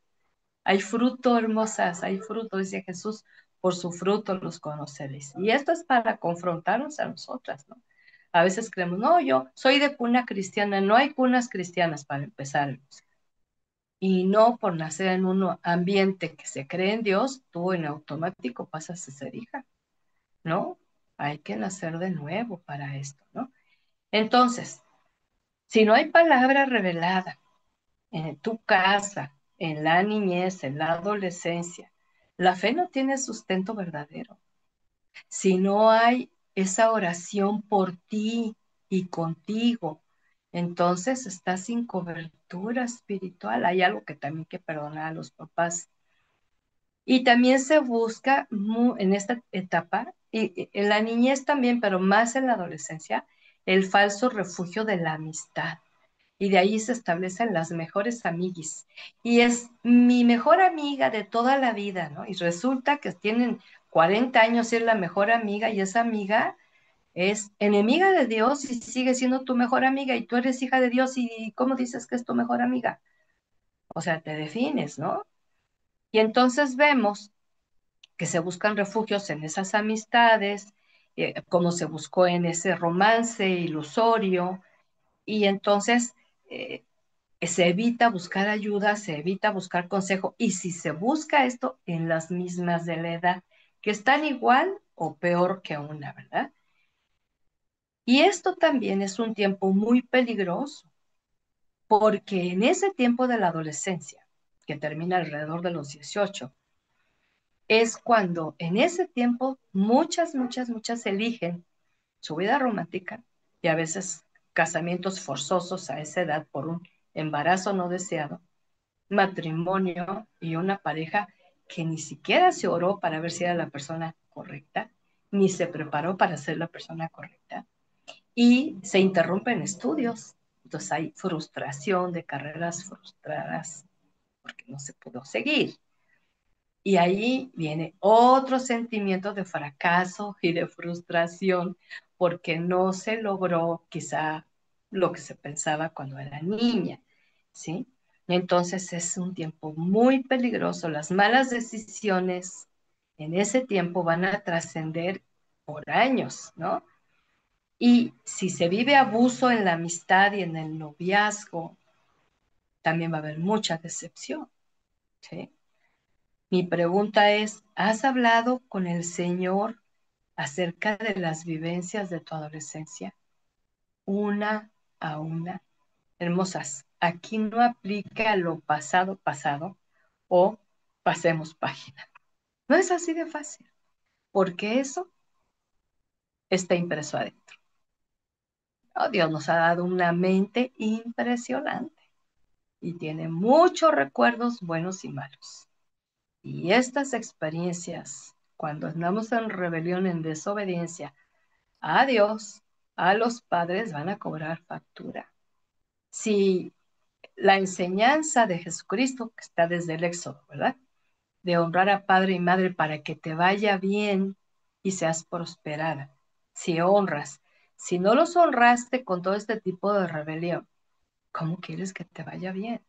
Hay fruto, hermosas, hay fruto, dice Jesús, por su fruto los conoceréis. Y esto es para confrontarnos a nosotras, ¿no? A veces creemos, no, yo soy de cuna cristiana, no hay cunas cristianas para empezar. Y no por nacer en un ambiente que se cree en Dios, tú en automático pasas a ser hija, ¿no? Hay que nacer de nuevo para esto, ¿no? Entonces, si no hay palabra revelada en tu casa, en la niñez, en la adolescencia, la fe no tiene sustento verdadero. Si no hay esa oración por ti y contigo, entonces estás sin cobertura espiritual. Hay algo que también hay que perdonar a los papás. Y también se busca en esta etapa, y en la niñez también, pero más en la adolescencia, el falso refugio de la amistad. Y de ahí se establecen las mejores amiguis. Y es mi mejor amiga de toda la vida, ¿no? Y resulta que tienen 40 años y es la mejor amiga, y esa amiga es enemiga de Dios y sigue siendo tu mejor amiga, y tú eres hija de Dios, y ¿cómo dices que es tu mejor amiga? O sea, te defines, ¿no? Y entonces vemos que se buscan refugios en esas amistades, como se buscó en ese romance ilusorio, y entonces eh, se evita buscar ayuda, se evita buscar consejo, y si se busca esto en las mismas de la edad, que están igual o peor que una, ¿verdad? Y esto también es un tiempo muy peligroso, porque en ese tiempo de la adolescencia, que termina alrededor de los 18, es cuando en ese tiempo muchas eligen su vida romántica y a veces casamientos forzosos a esa edad por un embarazo no deseado, matrimonio y una pareja que ni siquiera se oró para ver si era la persona correcta, ni se preparó para ser la persona correcta, y se interrumpen estudios. Entonces hay frustración de carreras frustradas porque no se pudo seguir. Y ahí viene otro sentimiento de fracaso y de frustración porque no se logró quizá lo que se pensaba cuando era niña, ¿sí? Entonces es un tiempo muy peligroso. Las malas decisiones en ese tiempo van a trascender por años, ¿no? Y si se vive abuso en la amistad y en el noviazgo, también va a haber mucha decepción, ¿sí? Mi pregunta es, ¿has hablado con el Señor acerca de las vivencias de tu adolescencia? Una a una. Hermosas, aquí no aplica lo pasado pasado o pasemos página. No es así de fácil, porque eso está impreso adentro. Oh, Dios nos ha dado una mente impresionante y tiene muchos recuerdos buenos y malos. Y estas experiencias, cuando andamos en rebelión, en desobediencia a Dios, a los padres, van a cobrar factura. Si la enseñanza de Jesucristo, que está desde el Éxodo, ¿verdad? De honrar a padre y madre para que te vaya bien y seas prosperada. Si honras, si no los honraste con todo este tipo de rebelión, ¿cómo quieres que te vaya bien?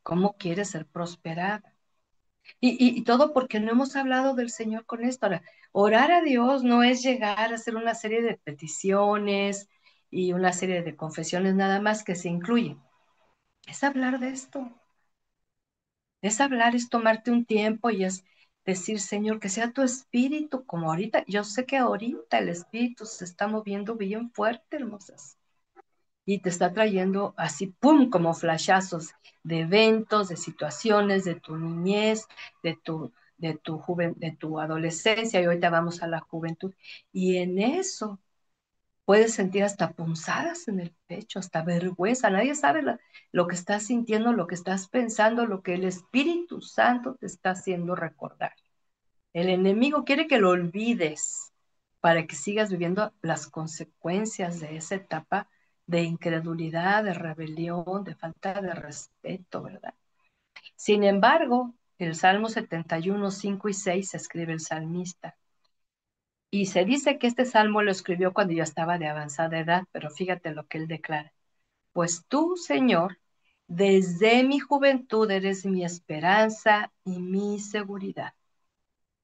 ¿Cómo quieres ser prosperada? Y todo porque no hemos hablado del Señor con esto. Ahora, orar a Dios no es llegar a hacer una serie de peticiones y una serie de confesiones nada más que se incluyen. Es hablar de esto. Es hablar, es tomarte un tiempo y es decir, Señor, que sea tu espíritu como ahorita. Yo sé que ahorita el espíritu se está moviendo bien fuerte, hermosas, y te está trayendo así, pum, como flashazos de eventos, de situaciones, de tu niñez, de tu adolescencia, y ahorita vamos a la juventud. Y en eso puedes sentir hasta punzadas en el pecho, hasta vergüenza. Nadie sabe lo que estás sintiendo, lo que estás pensando, lo que el Espíritu Santo te está haciendo recordar. El enemigo quiere que lo olvides, para que sigas viviendo las consecuencias de esa etapa de incredulidad, de rebelión, de falta de respeto, ¿verdad? Sin embargo, el Salmo 71, 5 y 6 escribe el salmista. Y se dice que este salmo lo escribió cuando ya estaba de avanzada edad, pero fíjate lo que él declara. Pues tú, Señor, desde mi juventud eres mi esperanza y mi seguridad.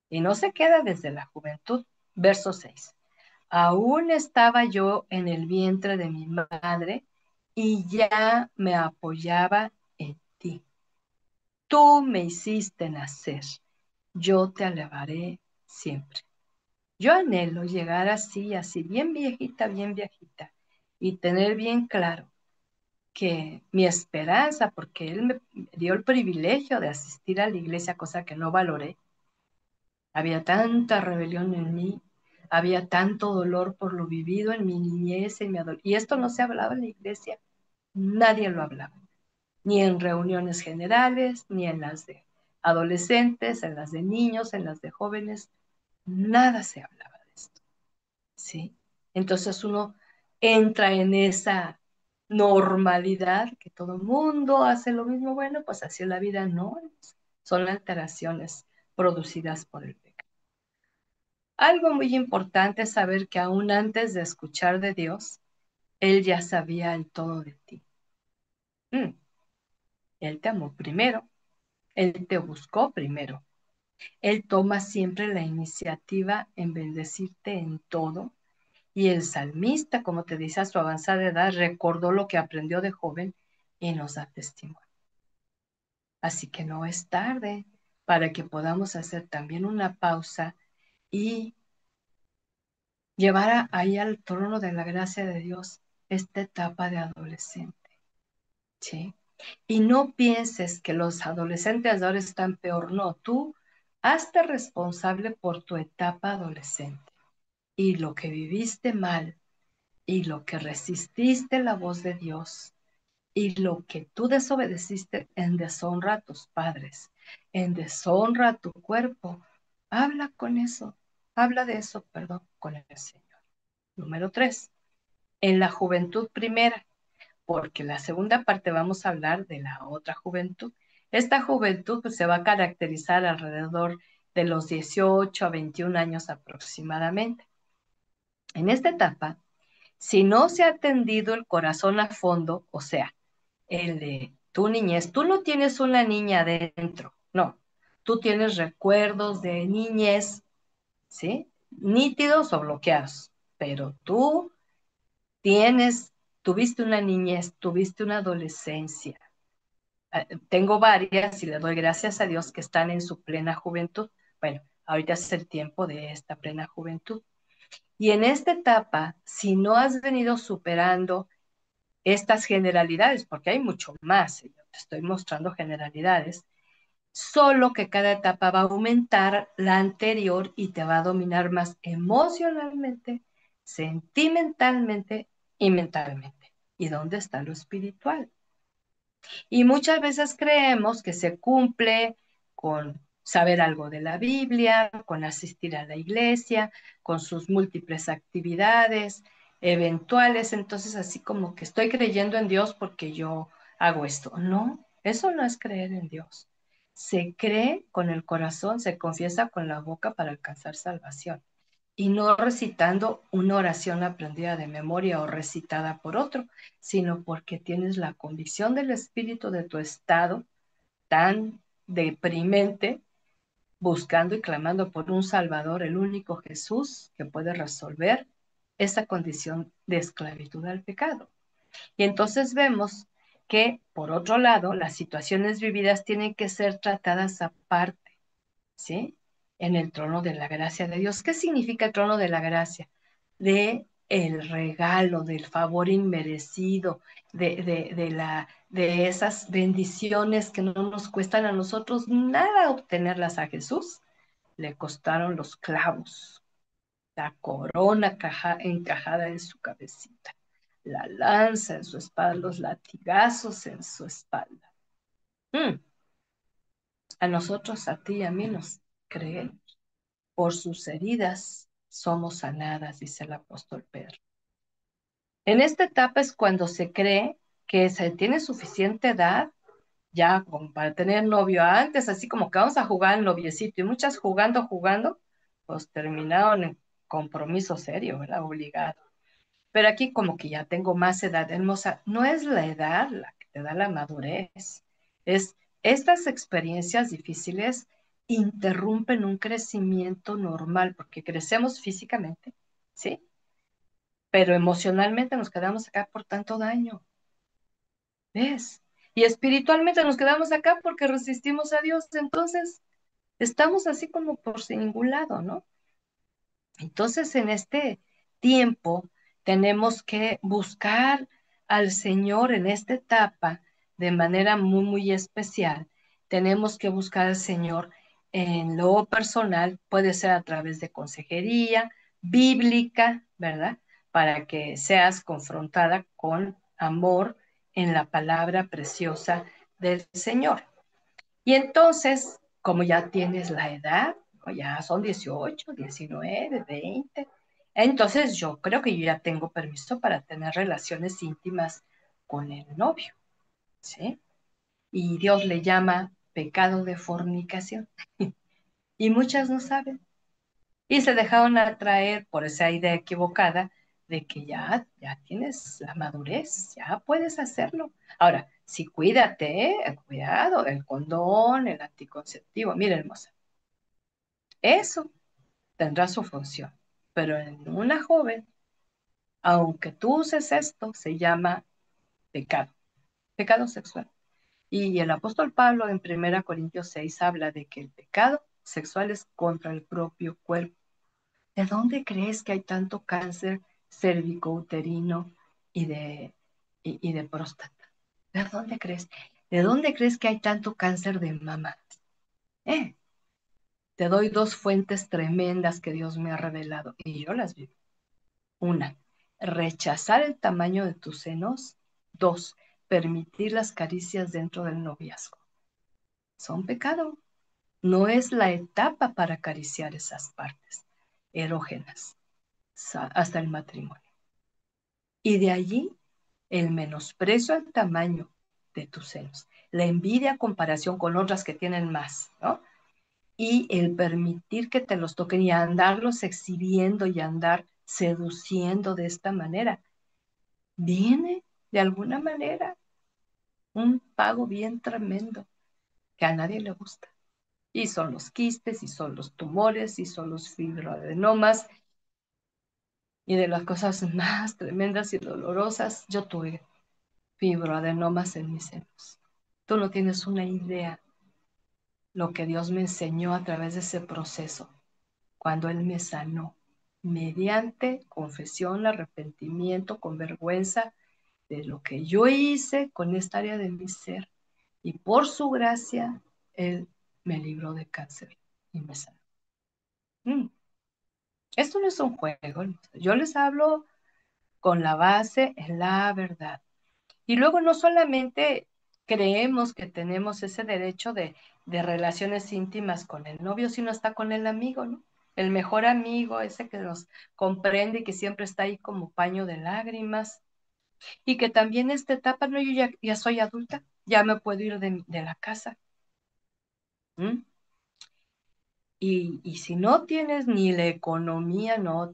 Y no se queda desde la juventud. Verso 6. Aún estaba yo en el vientre de mi madre y ya me apoyaba en ti. Tú me hiciste nacer. Yo te alabaré siempre. Yo anhelo llegar así, así, bien viejita, y tener bien claro que mi esperanza, porque Él me dio el privilegio de asistir a la iglesia, cosa que no valoré. Había tanta rebelión en mí, había tanto dolor por lo vivido en mi niñez, en mi adolescencia. Y esto no se hablaba en la iglesia, nadie lo hablaba, ni en reuniones generales, ni en las de adolescentes, en las de niños, en las de jóvenes, nada se hablaba de esto, ¿sí? Entonces uno entra en esa normalidad que todo el mundo hace lo mismo, bueno, pues así la vida no es. Son alteraciones producidas por el pecado. Algo muy importante es saber que aún antes de escuchar de Dios, Él ya sabía el todo de ti. Él te amó primero, Él te buscó primero. Él toma siempre la iniciativa en bendecirte en todo. Y el salmista, como te dice, a su avanzada edad, recordó lo que aprendió de joven y nos da testimonio. Así que no es tarde para que podamos hacer también una pausa y llevar ahí al trono de la gracia de Dios esta etapa de adolescente, ¿sí? Y no pienses que los adolescentes de ahora están peor, no, tú hazte responsable por tu etapa adolescente y lo que viviste mal y lo que resististe la voz de Dios y lo que tú desobedeciste en deshonra a tus padres, en deshonra a tu cuerpo, habla con eso, habla de eso, perdón, con el Señor. Número 3, en la juventud primera, porque la segunda parte vamos a hablar de la otra juventud. Esta juventud pues, se va a caracterizar alrededor de los 18 a 21 años aproximadamente. En esta etapa, si no se ha atendido el corazón a fondo, o sea, el de tu niñez, tú no tienes una niña adentro, no, tú tienes recuerdos de niñez, ¿sí? Nítidos o bloqueados, pero tú tuviste una niñez, tuviste una adolescencia. Tengo varias y le doy gracias a Dios que están en su plena juventud. Bueno, ahorita es el tiempo de esta plena juventud. Y en esta etapa, si no has venido superando estas generalidades, porque hay mucho más, yo te estoy mostrando generalidades, solo que cada etapa va a aumentar la anterior y te va a dominar más emocionalmente, sentimentalmente y mentalmente. ¿Y dónde está lo espiritual? Y muchas veces creemos que se cumple con saber algo de la Biblia, con asistir a la iglesia, con sus múltiples actividades eventuales. Entonces, así como que estoy creyendo en Dios porque yo hago esto. No, eso no es creer en Dios. Se cree con el corazón, se confiesa con la boca para alcanzar salvación y no recitando una oración aprendida de memoria o recitada por otro, sino porque tienes la convicción del espíritu de tu estado tan deprimente, buscando y clamando por un Salvador, el único Jesús que puede resolver esa condición de esclavitud al pecado. Y entonces vemos que, por otro lado, las situaciones vividas tienen que ser tratadas aparte, ¿sí? En el trono de la gracia de Dios. ¿Qué significa el trono de la gracia? De el regalo, del favor inmerecido, de esas bendiciones que no nos cuestan a nosotros nada obtenerlas a Jesús. Le costaron los clavos, la corona encajada en su cabecita, la lanza en su espalda, los latigazos en su espalda. A nosotros, a ti y a mí nos creen por sus heridas somos sanadas, dice el apóstol Pedro. En esta etapa es cuando se cree que se tiene suficiente edad ya como para tener novio. Antes, así como que vamos a jugar al noviecito, y muchas jugando, pues terminaron en compromiso serio, ¿verdad? Obligado. Pero aquí como que ya tengo más edad, hermosa. No es la edad la que te da la madurez, es estas experiencias difíciles interrumpen un crecimiento normal, porque crecemos físicamente, ¿sí? Pero emocionalmente nos quedamos acá por tanto daño, ¿ves? Y espiritualmente nos quedamos acá porque resistimos a Dios, entonces estamos así como por sin ningún lado, ¿no? Entonces, en este tiempo tenemos que buscar al Señor en esta etapa de manera muy especial. Tenemos que buscar al Señor en lo personal, puede ser a través de consejería bíblica, ¿verdad? Para que seas confrontada con amor en la palabra preciosa del Señor. Y entonces, como ya tienes la edad, o ya son 18, 19, 20, entonces yo creo que yo ya tengo permiso para tener relaciones íntimas con el novio, ¿sí? Y Dios le llama pecado de fornicación. Y muchas no saben. Y se dejaron atraer por esa idea equivocada de que ya tienes la madurez, ya puedes hacerlo. Ahora, sí, cuídate, cuidado, el condón, el anticonceptivo. Mira, hermosa, eso tendrá su función. Pero en una joven, aunque tú uses esto, se llama pecado, pecado sexual. Y el apóstol Pablo en 1 Corintios 6 habla de que el pecado sexual es contra el propio cuerpo. ¿De dónde crees que hay tanto cáncer cervicouterino y de próstata? ¿De dónde crees? ¿De dónde crees que hay tanto cáncer de mama? Eh, Te doy dos fuentes tremendas que Dios me ha revelado y yo las vivo. Una, rechazar el tamaño de tus senos. Dos, permitir las caricias dentro del noviazgo. Son pecado. No es la etapa para acariciar esas partes erógenas hasta el matrimonio. Y de allí el menosprecio al tamaño de tus senos, la envidia a comparación con otras que tienen más, ¿no? Y el permitir que te los toquen y andarlos exhibiendo y andar seduciendo de esta manera, viene de alguna manera un pago bien tremendo que a nadie le gusta. Y son los quistes, y son los tumores, y son los fibroadenomas, y de las cosas más tremendas y dolorosas, yo tuve fibroadenomas en mis senos. Tú no tienes una idea lo que Dios me enseñó a través de ese proceso, cuando Él me sanó, mediante confesión, arrepentimiento, con vergüenza de lo que yo hice con esta área de mi ser. Y por su gracia, Él me libró de cáncer y me sanó. Mm. Esto no es un juego. Yo les hablo con la base en la verdad. Y luego no solamente creemos que tenemos ese derecho de relaciones íntimas con el novio, sino hasta con el amigo, ¿no? El mejor amigo, ese que nos comprende y que siempre está ahí como paño de lágrimas. Y que también esta etapa, no, yo ya soy adulta, ya me puedo ir de la casa. ¿Mm? Y si no tienes ni la economía, no,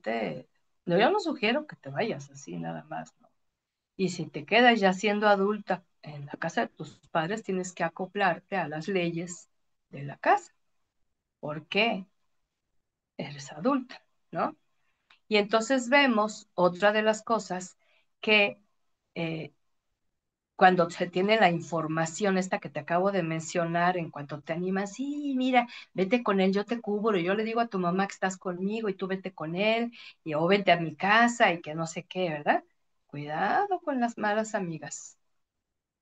yo no sugiero que te vayas así nada más, ¿no? Y si te quedas ya siendo adulta en la casa de tus padres, tienes que acoplarte a las leyes de la casa. ¿Por qué? Eres adulta, ¿no? Y entonces vemos otra de las cosas que eh, cuando se tiene la información esta que te acabo de mencionar, en cuanto te animas, sí, mira, vete con él, yo te cubro, yo le digo a tu mamá que estás conmigo y tú vete con él, o vete a mi casa y que no sé qué, ¿verdad? Cuidado con las malas amigas.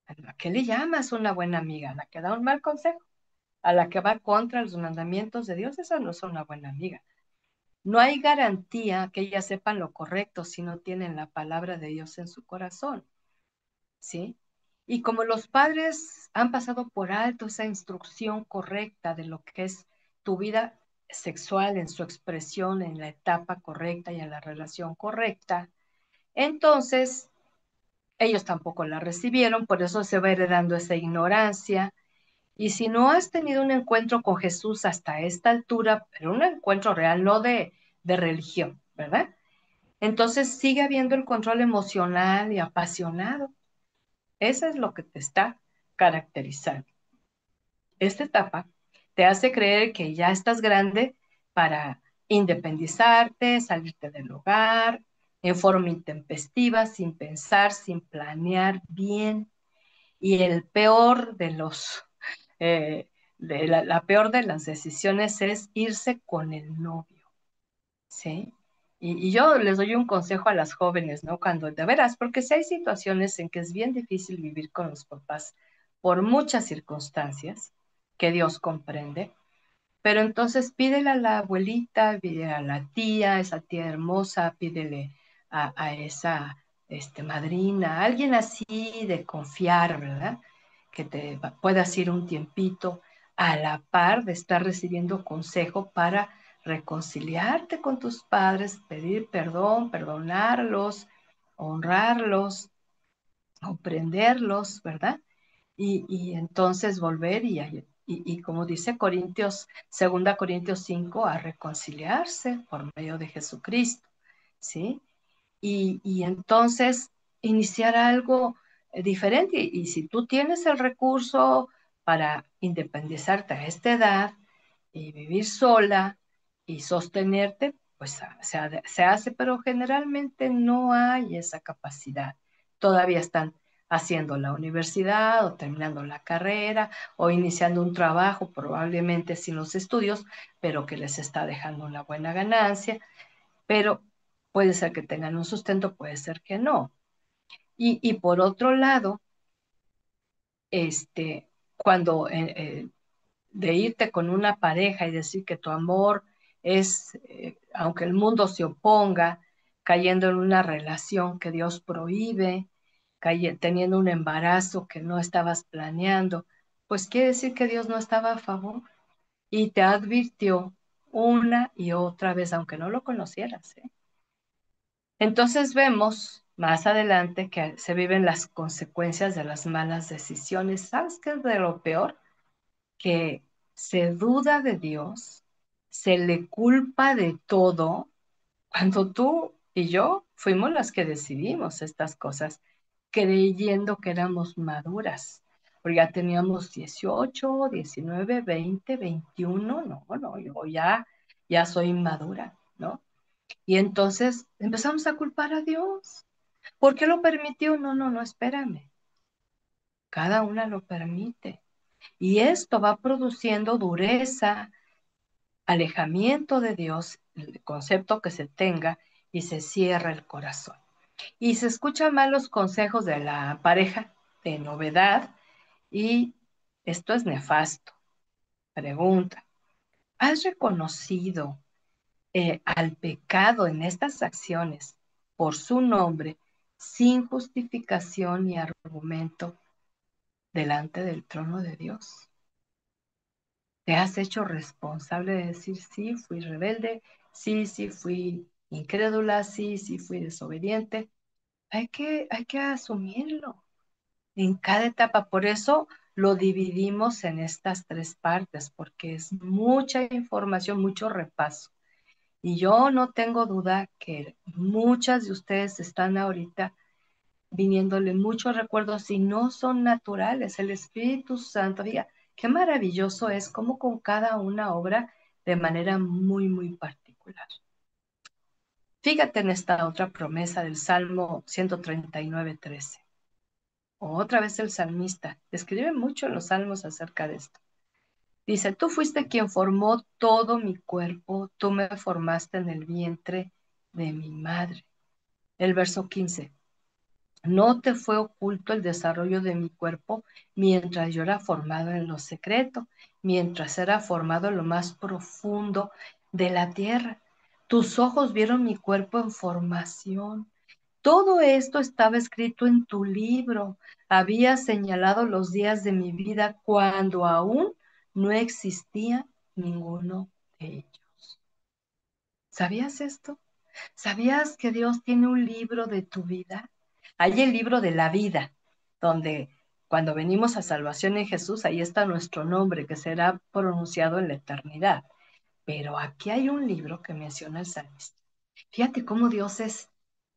¿A la que le llamas una buena amiga? ¿A la que da un mal consejo? ¿A la que va contra los mandamientos de Dios? Esa no es una buena amiga. No hay garantía que ellas sepan lo correcto si no tienen la palabra de Dios en su corazón, ¿sí? Y como los padres han pasado por alto esa instrucción correcta de lo que es tu vida sexual en su expresión, en la etapa correcta y en la relación correcta, entonces ellos tampoco la recibieron, por eso se va heredando esa ignorancia. Y si no has tenido un encuentro con Jesús hasta esta altura, pero un encuentro real, no de religión, ¿verdad? Entonces sigue habiendo el control emocional y apasionado. Eso es lo que te está caracterizando. Esta etapa te hace creer que ya estás grande para independizarte, salirte del hogar en forma intempestiva, sin pensar, sin planear bien. Y el peor de la peor de las decisiones es irse con el novio, ¿sí? Y yo les doy un consejo a las jóvenes, ¿no? Cuando de veras, porque si hay situaciones en que es bien difícil vivir con los papás por muchas circunstancias que Dios comprende, pero entonces pídele a la abuelita, pídele a la tía, esa tía hermosa, pídele a esa madrina, a alguien así de confiar, ¿verdad? Que puedas ir un tiempito a la par de estar recibiendo consejo para reconciliarte con tus padres, pedir perdón, perdonarlos, honrarlos, comprenderlos, ¿verdad? Y entonces volver y como dice Corintios, 2 Corintios 5, a reconciliarse por medio de Jesucristo, ¿sí? Y entonces iniciar algo diferente. Y si tú tienes el recurso para independizarte a esta edad y vivir sola y sostenerte, pues se hace, pero generalmente no hay esa capacidad. Todavía están haciendo la universidad o terminando la carrera o iniciando un trabajo, probablemente sin los estudios, pero que les está dejando una buena ganancia, pero puede ser que tengan un sustento, puede ser que no. Y por otro lado, cuando de irte con una pareja y decir que tu amor es, aunque el mundo se oponga, cayendo en una relación que Dios prohíbe, teniendo un embarazo que no estabas planeando, pues quiere decir que Dios no estaba a favor y te advirtió una y otra vez, aunque no lo conocieras, ¿eh? Entonces vemos más adelante que se viven las consecuencias de las malas decisiones. ¿Sabes qué es de lo peor? Que se duda de Dios, se le culpa de todo, cuando tú y yo fuimos las que decidimos estas cosas, creyendo que éramos maduras. Porque ya teníamos 18, 19, 20, 21, no, yo ya soy madura, ¿no? Y entonces empezamos a culpar a Dios. ¿Por qué lo permitió? No, espérame. Cada una lo permite. Y esto va produciendo dureza, alejamiento de Dios, el concepto que se tenga, y se cierra el corazón. Y se escuchan mal los consejos de la pareja de novedad, y esto es nefasto. Pregunta, ¿has reconocido al pecado en estas acciones por su nombre sin justificación ni argumento delante del trono de Dios? ¿Te has hecho responsable de decir, sí, fui rebelde, sí, fui incrédula, sí, fui desobediente? Hay que asumirlo en cada etapa. Por eso lo dividimos en estas tres partes, porque es mucha información, mucho repaso. Y yo no tengo duda que muchas de ustedes están ahorita viniéndole muchos recuerdos y no son naturales. El Espíritu Santo, diga, qué maravilloso es como con cada una obra de manera muy, muy particular. Fíjate en esta otra promesa del Salmo 139:13. Otra vez el salmista escribe mucho en los salmos acerca de esto. Dice, tú fuiste quien formó todo mi cuerpo, tú me formaste en el vientre de mi madre. El verso 15. No te fue oculto el desarrollo de mi cuerpo mientras yo era formado en lo secreto, mientras era formado en lo más profundo de la tierra. Tus ojos vieron mi cuerpo en formación. Todo esto estaba escrito en tu libro. Había señalado los días de mi vida cuando aún no existía ninguno de ellos. ¿Sabías esto? ¿Sabías que Dios tiene un libro de tu vida? Hay el libro de la vida, donde cuando venimos a salvación en Jesús, ahí está nuestro nombre que será pronunciado en la eternidad. Pero aquí hay un libro que menciona el salmista. Fíjate cómo Dios es.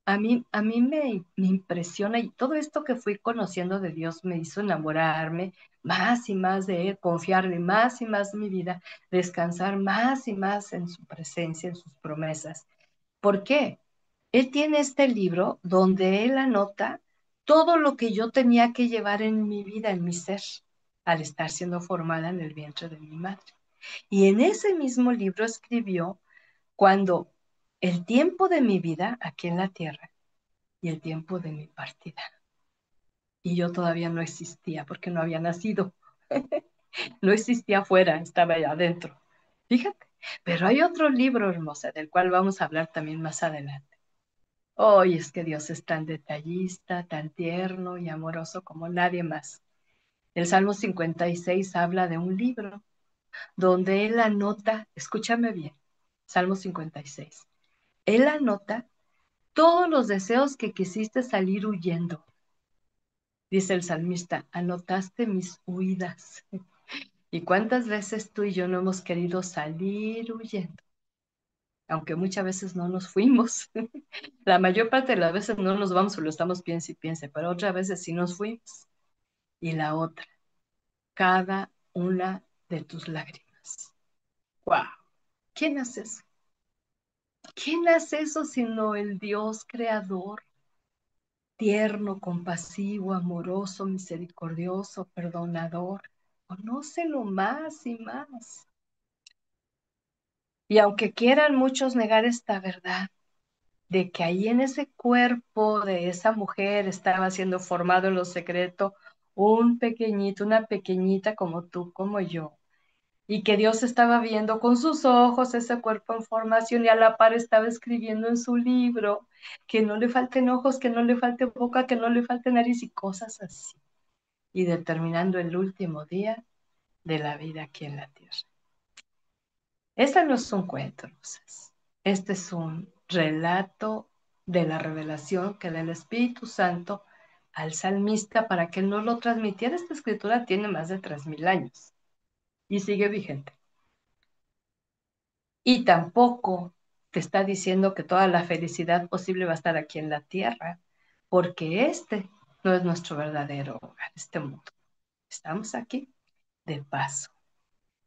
A mí me impresiona y todo esto que fui conociendo de Dios me hizo enamorarme más y más de Él, confiarle más y más en mi vida, descansar más y más en su presencia, en sus promesas. ¿Por qué? Él tiene este libro donde él anota todo lo que yo tenía que llevar en mi vida, en mi ser, al estar siendo formada en el vientre de mi madre. Y en ese mismo libro escribió cuando el tiempo de mi vida aquí en la tierra y el tiempo de mi partida. Y yo todavía no existía porque no había nacido. No existía afuera, estaba allá adentro. Fíjate. Pero hay otro libro, hermosa, del cual vamos a hablar también más adelante. Hoy es que Dios es tan detallista, tan tierno y amoroso como nadie más. El Salmo 56 habla de un libro donde él anota, escúchame bien, Salmo 56, él anota todos los deseos que quisiste salir huyendo. Dice el salmista, anotaste mis huidas. ¿Y cuántas veces tú y yo no hemos querido salir huyendo? Aunque muchas veces no nos fuimos. La mayor parte de las veces no nos vamos o lo estamos piense y piense, pero otras veces sí nos fuimos. Y la otra, cada una de tus lágrimas. ¡Wow! ¿Quién hace eso? ¿Quién hace eso sino el Dios creador, tierno, compasivo, amoroso, misericordioso, perdonador? Conócelo más y más. Y aunque quieran muchos negar esta verdad, de que ahí en ese cuerpo de esa mujer estaba siendo formado en lo secreto un pequeñito, una pequeñita como tú, como yo, y que Dios estaba viendo con sus ojos ese cuerpo en formación y a la par estaba escribiendo en su libro que no le falten ojos, que no le falte boca, que no le falte nariz y cosas así, y determinando el último día de la vida aquí en la tierra. Este no es un cuento, Rosas. Este es un relato de la revelación que da el Espíritu Santo al salmista para que él no lo transmitiera. Esta escritura tiene más de 3000 años y sigue vigente. Y tampoco te está diciendo que toda la felicidad posible va a estar aquí en la tierra, porque este no es nuestro verdadero hogar, este mundo. Estamos aquí de paso.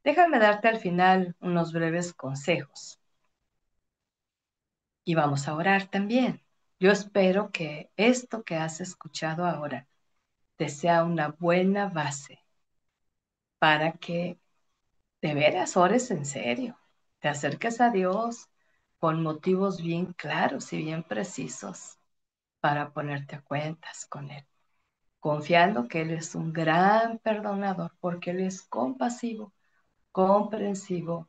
Déjame darte al final unos breves consejos y vamos a orar también. Yo espero que esto que has escuchado ahora te sea una buena base para que de veras ores en serio, te acerques a Dios con motivos bien claros y bien precisos para ponerte a cuentas con Él, confiando que Él es un gran perdonador, porque Él es compasivo, comprensivo,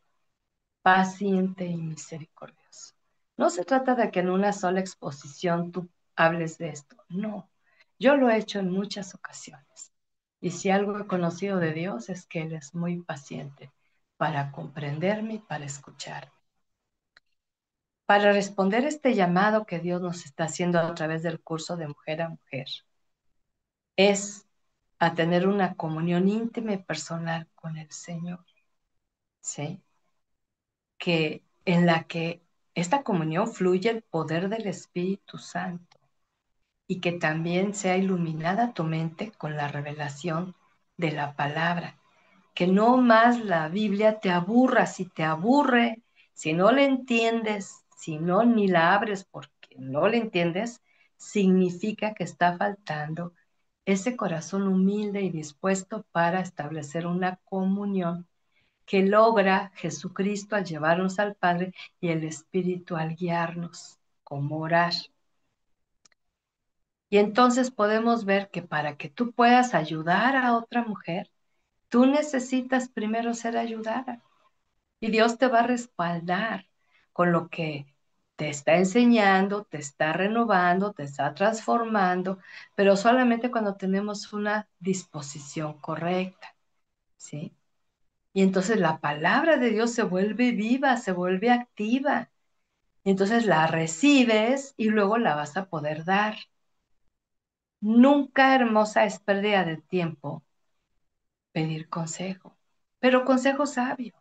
paciente y misericordioso. No se trata de que en una sola exposición tú hables de esto, no. Yo lo he hecho en muchas ocasiones. Y si algo he conocido de Dios es que Él es muy paciente para comprenderme y para escucharme. Para responder este llamado que Dios nos está haciendo a través del curso de mujer a mujer, es a tener una comunión íntima y personal con el Señor, ¿sí? Que en la que esta comunión fluye el poder del Espíritu Santo y que también sea iluminada tu mente con la revelación de la palabra. Que no más la Biblia te aburra, si te aburre, si no le entiendes, si no ni la abres porque no le entiendes, significa que está faltando ese corazón humilde y dispuesto para establecer una comunión que logra Jesucristo al llevarnos al Padre y el Espíritu al guiarnos, cómo orar. Y entonces podemos ver que para que tú puedas ayudar a otra mujer, tú necesitas primero ser ayudada. Y Dios te va a respaldar con lo que te está enseñando, te está renovando, te está transformando, pero solamente cuando tenemos una disposición correcta, ¿sí? Y entonces la palabra de Dios se vuelve viva, se vuelve activa. Entonces la recibes y luego la vas a poder dar. Nunca, hermosa, es pérdida de tiempo pedir consejo, pero consejo sabio,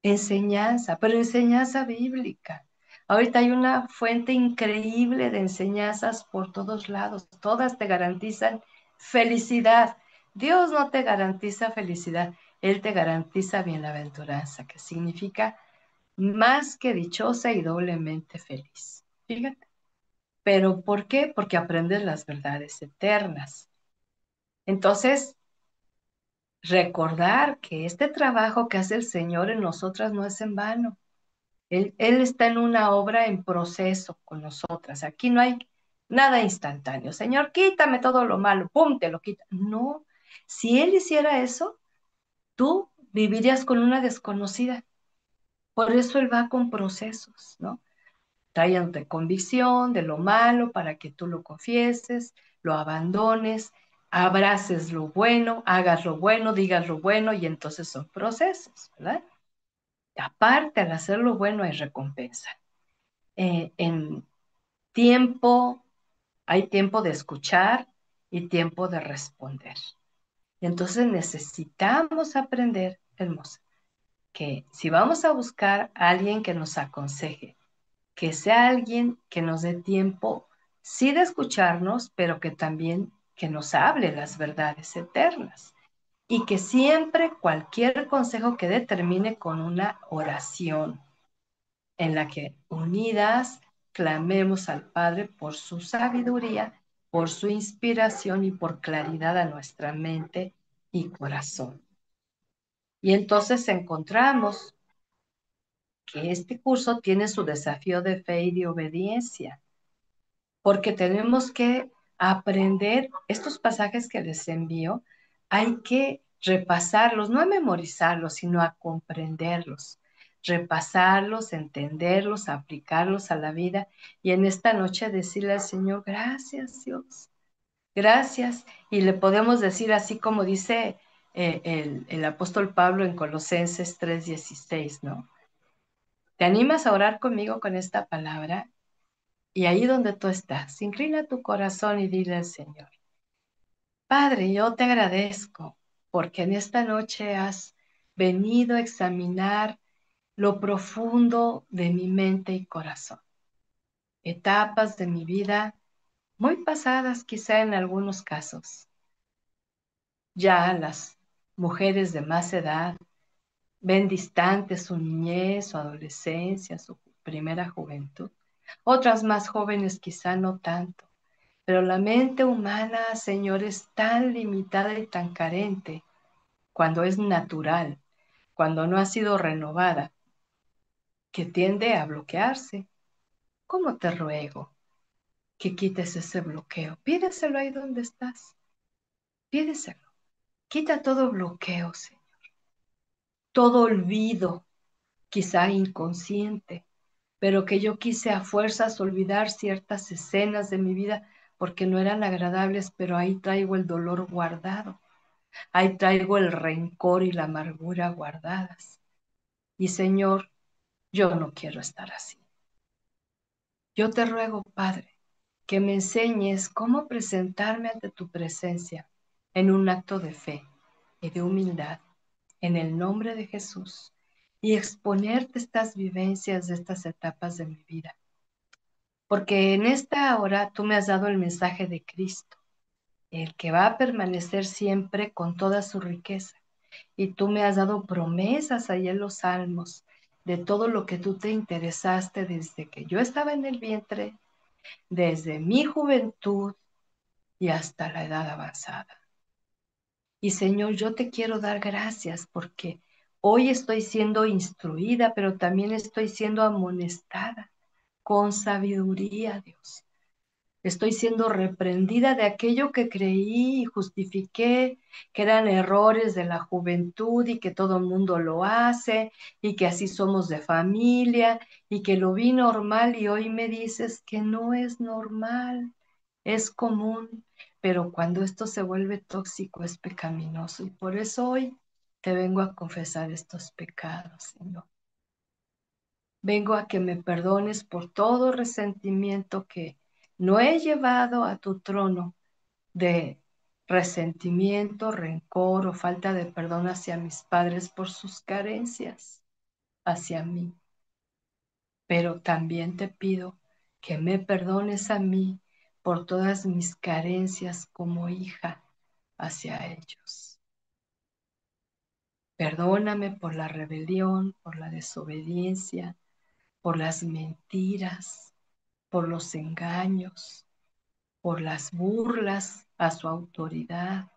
enseñanza, pero enseñanza bíblica. Ahorita hay una fuente increíble de enseñanzas por todos lados, todas te garantizan felicidad. Dios no te garantiza felicidad, Él te garantiza bienaventuranza, que significa más que dichosa y doblemente feliz. Fíjate. ¿Pero por qué? Porque aprendes las verdades eternas. Entonces, recordar que este trabajo que hace el Señor en nosotras no es en vano. Él está en una obra en proceso con nosotras. Aquí no hay nada instantáneo. Señor, quítame todo lo malo, pum, te lo quita. No, si Él hiciera eso, tú vivirías con una desconocida. Por eso Él va con procesos, ¿no? Trayéndote convicción de lo malo para que tú lo confieses, lo abandones, abraces lo bueno, hagas lo bueno, digas lo bueno, y entonces son procesos, ¿verdad? Aparte, al hacer lo bueno hay recompensa. En tiempo, hay tiempo de escuchar y tiempo de responder. Entonces necesitamos aprender, hermosa, que si vamos a buscar a alguien que nos aconseje, que sea alguien que nos dé tiempo, sí de escucharnos, pero que también que nos hable las verdades eternas. Y que siempre cualquier consejo que dé termine con una oración en la que unidas clamemos al Padre por su sabiduría, por su inspiración y por claridad a nuestra mente y corazón. Y entonces encontramos que este curso tiene su desafío de fe y de obediencia, porque tenemos que aprender estos pasajes que les envío, hay que repasarlos, no a memorizarlos, sino a comprenderlos, repasarlos, entenderlos, aplicarlos a la vida y en esta noche decirle al Señor, gracias Dios, gracias. Y le podemos decir así como dice el apóstol Pablo en Colosenses 3:16, ¿no? ¿Te animas a orar conmigo con esta palabra? Y ahí donde tú estás, inclina tu corazón y dile al Señor, Padre, yo te agradezco porque en esta noche has venido a examinar lo profundo de mi mente y corazón. Etapas de mi vida muy pasadas quizá en algunos casos. Ya las mujeres de más edad ven distante su niñez, su adolescencia, su primera juventud. Otras más jóvenes quizá no tanto. Pero la mente humana, Señor, es tan limitada y tan carente cuando es natural, cuando no ha sido renovada, que tiende a bloquearse. ¿Cómo te ruego que quites ese bloqueo? Pídeselo ahí donde estás. Pídeselo. Quita todo bloqueo, Señor. Todo olvido, quizá inconsciente, pero que yo quise a fuerzas olvidar ciertas escenas de mi vida porque no eran agradables, pero ahí traigo el dolor guardado. Ahí traigo el rencor y la amargura guardadas. Y Señor, yo no quiero estar así. Yo te ruego, Padre, que me enseñes cómo presentarme ante tu presencia en un acto de fe y de humildad, en el nombre de Jesús, y exponerte estas vivencias de estas etapas de mi vida. Porque en esta hora tú me has dado el mensaje de Cristo, el que va a permanecer siempre con toda su riqueza. Y tú me has dado promesas ahí en los salmos de todo lo que tú te interesaste desde que yo estaba en el vientre, desde mi juventud y hasta la edad avanzada. Y Señor, yo te quiero dar gracias porque hoy estoy siendo instruida, pero también estoy siendo amonestada con sabiduría, Dios. Estoy siendo reprendida de aquello que creí y justifiqué, que eran errores de la juventud y que todo el mundo lo hace y que así somos de familia y que lo vi normal y hoy me dices que no es normal, es común, pero cuando esto se vuelve tóxico es pecaminoso y por eso hoy te vengo a confesar estos pecados, Señor. Vengo a que me perdones por todo resentimiento que no he llevado a tu trono de resentimiento, rencor o falta de perdón hacia mis padres por sus carencias hacia mí. Pero también te pido que me perdones a mí por todas mis carencias como hija hacia ellos. Perdóname por la rebelión, por la desobediencia, por las mentiras, por los engaños, por las burlas a su autoridad.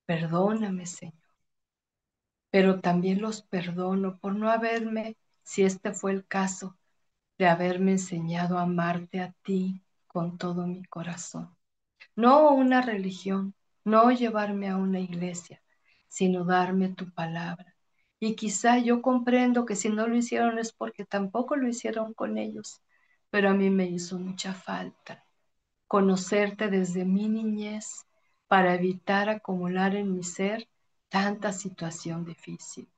Perdóname, Señor. Pero también los perdono por no haberme, si este fue el caso, de haberme enseñado a amarte a ti con todo mi corazón. No una religión, no llevarme a una iglesia, sino darme tu palabra. Y quizá yo comprendo que si no lo hicieron es porque tampoco lo hicieron con ellos, pero a mí me hizo mucha falta conocerte desde mi niñez para evitar acumular en mi ser tanta situación difícil.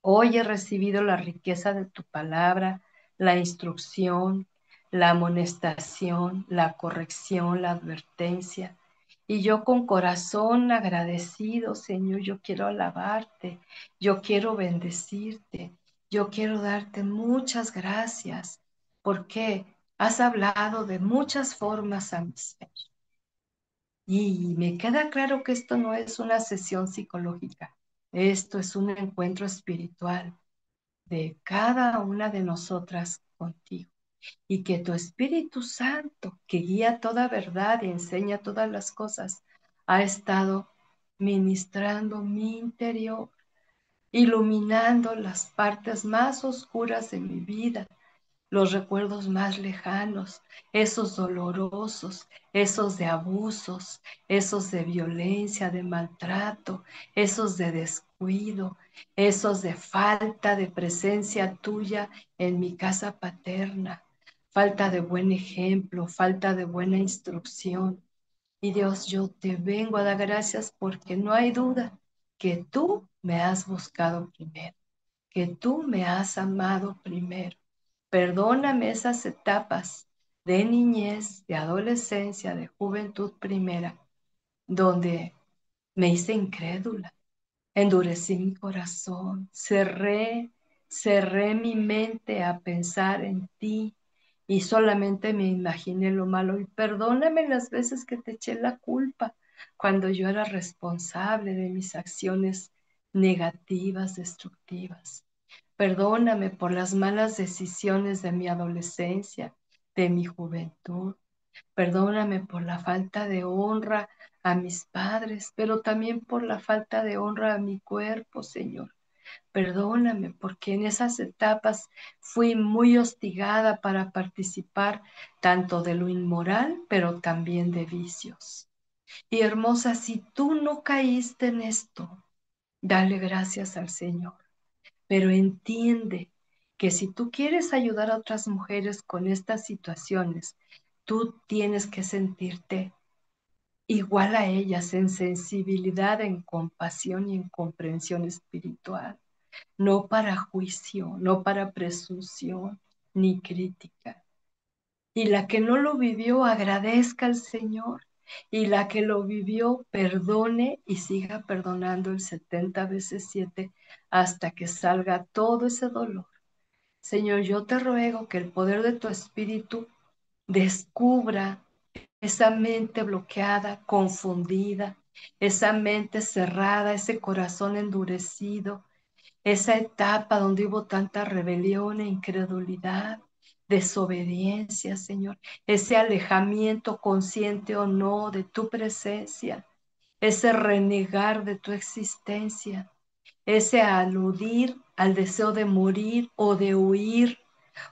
Hoy he recibido la riqueza de tu palabra, la instrucción, la amonestación, la corrección, la advertencia. Y yo con corazón agradecido, Señor, yo quiero alabarte, yo quiero bendecirte, yo quiero darte muchas gracias, porque has hablado de muchas formas a mi ser. Y me queda claro que esto no es una sesión psicológica, esto es un encuentro espiritual de cada una de nosotras contigo. Y que tu Espíritu Santo, que guía toda verdad y enseña todas las cosas, ha estado ministrando mi interior, iluminando las partes más oscuras de mi vida, los recuerdos más lejanos, esos dolorosos, esos de abusos, esos de violencia, de maltrato, esos de descuido, esos de falta de presencia tuya en mi casa paterna, falta de buen ejemplo, falta de buena instrucción. Y Dios, yo te vengo a dar gracias porque no hay duda que tú me has buscado primero, que tú me has amado primero. Perdóname esas etapas de niñez, de adolescencia, de juventud primera, donde me hice incrédula, endurecí mi corazón, cerré mi mente a pensar en ti y solamente me imaginé lo malo. Y perdóname las veces que te eché la culpa cuando yo era responsable de mis acciones negativas, destructivas. Perdóname por las malas decisiones de mi adolescencia, de mi juventud. Perdóname por la falta de honra a mis padres, pero también por la falta de honra a mi cuerpo, Señor. Perdóname porque en esas etapas fui muy hostigada para participar tanto de lo inmoral, pero también de vicios. Y hermosa, si tú no caíste en esto, dale gracias al Señor, pero entiende que si tú quieres ayudar a otras mujeres con estas situaciones, tú tienes que sentirte igual a ellas en sensibilidad, en compasión y en comprensión espiritual, no para juicio, no para presunción ni crítica. Y la que no lo vivió, agradezca al Señor. Y la que lo vivió, perdone y siga perdonando el 70 veces 7 hasta que salga todo ese dolor. Señor, yo te ruego que el poder de tu Espíritu descubra esa mente bloqueada, confundida, esa mente cerrada, ese corazón endurecido, esa etapa donde hubo tanta rebelión e incredulidad, desobediencia, Señor, ese alejamiento consciente o no de tu presencia, ese renegar de tu existencia, ese aludir al deseo de morir o de huir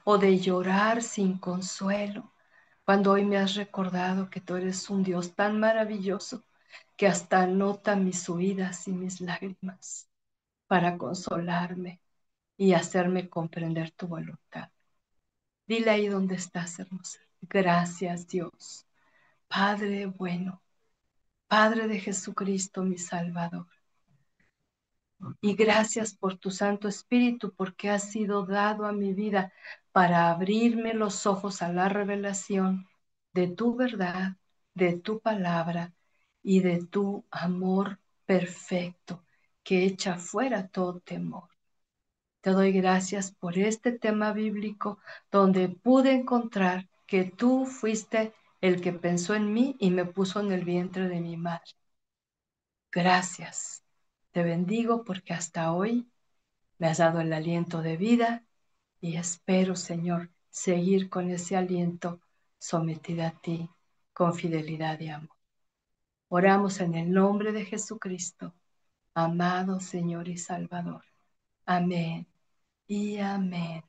o de llorar sin consuelo, cuando hoy me has recordado que tú eres un Dios tan maravilloso que hasta nota mis huidas y mis lágrimas para consolarme y hacerme comprender tu voluntad. Dile ahí donde estás, hermosa. Gracias, Dios, Padre bueno, Padre de Jesucristo, mi Salvador. Y gracias por tu Santo Espíritu, porque has sido dado a mi vida para abrirme los ojos a la revelación de tu verdad, de tu palabra y de tu amor perfecto que echa fuera todo temor. Te doy gracias por este tema bíblico donde pude encontrar que tú fuiste el que pensó en mí y me puso en el vientre de mi madre. Gracias. Te bendigo porque hasta hoy me has dado el aliento de vida y espero, Señor, seguir con ese aliento sometida a ti con fidelidad y amor. Oramos en el nombre de Jesucristo, amado Señor y Salvador. Amén y amén.